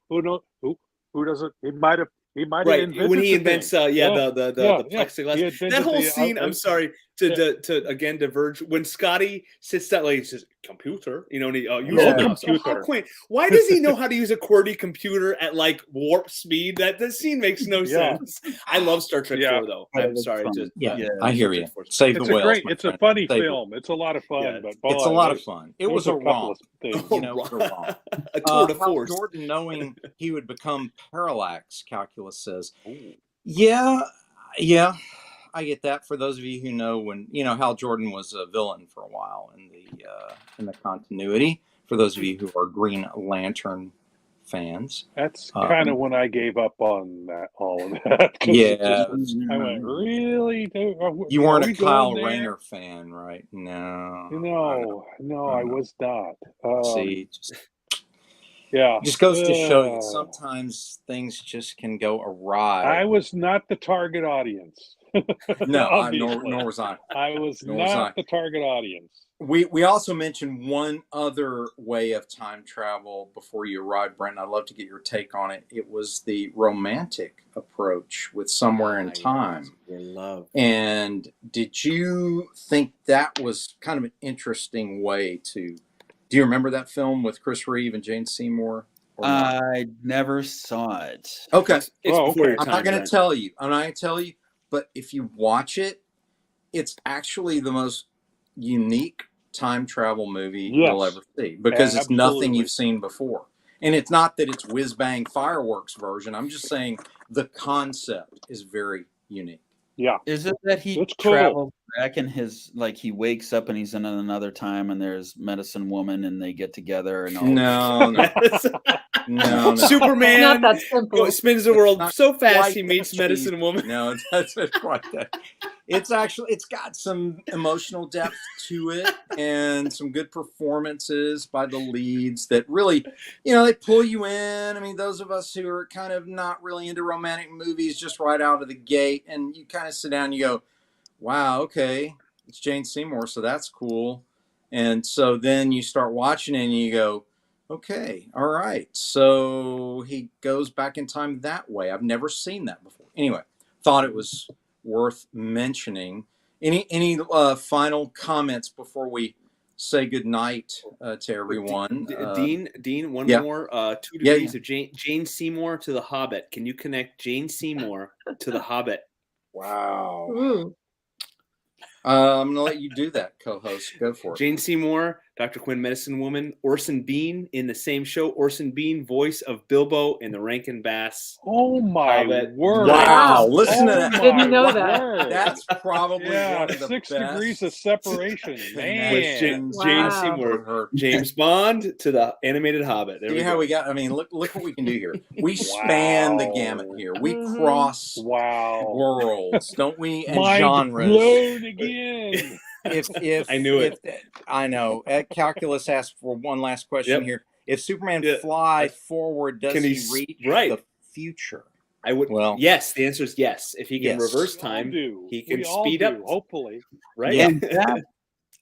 who knows? Who doesn't? He might have. He might have invented
when he invents the plexiglass. That whole scene. I'm sorry to again diverge. When Scotty sits that he says computer, and he computer. How quaint. Why does he know how to use a QWERTY computer at like warp speed? That scene makes no sense. I love Star Trek 4 though. I'm sorry.
I hear you. Save the whales.
It's a funny film. It's a lot of fun. But
it's a lot of fun. It was a romp.
A tour de force.
Jordan, knowing he would become parallax calculus, says, yeah, I get that. For those of you who know, when Hal Jordan was a villain for a while in the continuity. For those of you who are Green Lantern fans,
that's kind of when I gave up on all of that. I went, really?
You weren't a Kyle Rayner fan, right? No,
I was not.
See, just goes to show you sometimes things just can go awry.
I was not the target audience.
No, nor was I.
I was not the target audience.
We also mentioned one other way of time travel before you arrived, Brent. I'd love to get your take on it. It was the romantic approach with Somewhere in Time. And did you think that was kind of an interesting way to? Do you remember that film with Chris Reeve and Jane Seymour?
I never saw it.
Okay,
okay.
I'm not going to tell you. But if you watch it, it's actually the most unique time travel movie you'll ever see, because it's nothing you've seen before. And it's not that it's whiz bang fireworks version. I'm just saying the concept is very unique.
Yeah.
Is it that he travels back in his, like, he wakes up and he's in another time and there's Medicine Woman and they get together and all?
No.
Superman
not that simple.
Spins the world so fast he meets Medicine Woman.
No, that's not quite that. It's got some emotional depth to it and some good performances by the leads that really, they pull you in. I mean, those of us who are kind of not really into romantic movies just right out of the gate, and you kind of sit down and you go, wow, okay, it's Jane Seymour, so that's cool. And so then you start watching it and you go, okay, all right. So he goes back in time that way. I've never seen that before. Anyway, thought it was worth mentioning. Any final comments before we say goodnight to everyone?
Dean, one more. 2 degrees of Jane Seymour to The Hobbit. Can you connect Jane Seymour to The Hobbit?
Wow. I'm going to let you do that, co-host. Go for it.
Jane Seymour, Dr. Quinn, Medicine Woman, Orson Bean in the same show. Orson Bean, voice of Bilbo in the Rankin Bass.
Oh my
Hobbit.
word!
Wow, listen to that.
I didn't know that.
Word.
That's probably one of the
6
best
degrees of separation, man.
With James
Wow.
Seymour, James Bond to the animated Hobbit. There
See
we
how
go.
we got. I mean, look what we can do here. We span the gamut here. We cross worlds, don't we? And
Mind
genres.
blown again.
If
I knew it.
I know. Calculus asked for one last question here. If Superman fly forward, does he reach the future?
I would.
Well,
yes. The answer is yes. If he can reverse time, he can speed up.
Hopefully,
right?
Yeah.
And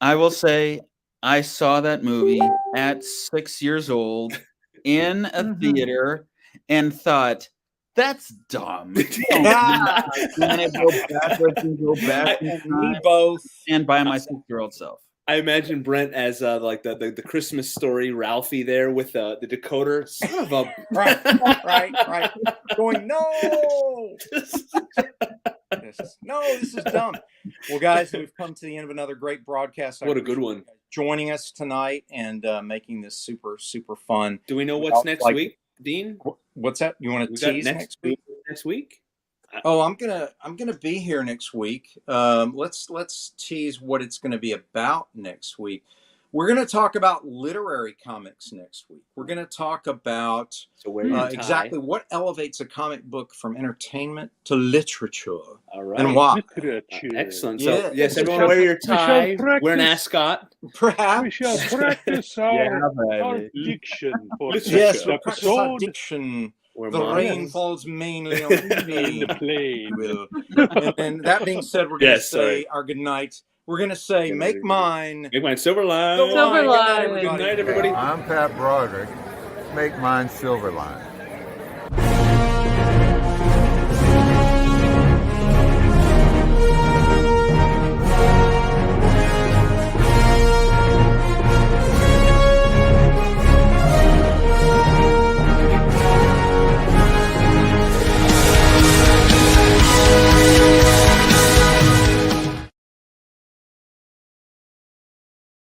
I will say, I saw that movie at 6 years old in a theater and thought, that's dumb. And I go backwards and go back in time
both
and by my 6-year-old self.
I imagine Brent as like the Christmas Story Ralphie there with the decoder. Son of a
right. Going, no. This is dumb. Well, guys, we've come to the end of another great broadcast.
What a good one.
Joining us tonight and making this super, super fun.
Do we know what's next week, Dean?
What's that? You want to tease next week?
Next week?
Oh, I'm gonna be here next week. Let's tease what it's gonna be about next week. We're gonna talk about literary comics next week. We're gonna talk about exactly what elevates a comic book from entertainment to literature.
All right.
And why?
Excellent. So yes, everyone wear your tie, wear an ascot.
Perhaps
we shall practice our diction for
yes,
this episode.
Diction. The rain falls mainly on the plain. And that being said, we're going to say our good night. We're going to say, make mine
Silverline.
Silverline.
Good night, everybody.
I'm Pat Broderick. Make mine Silverline.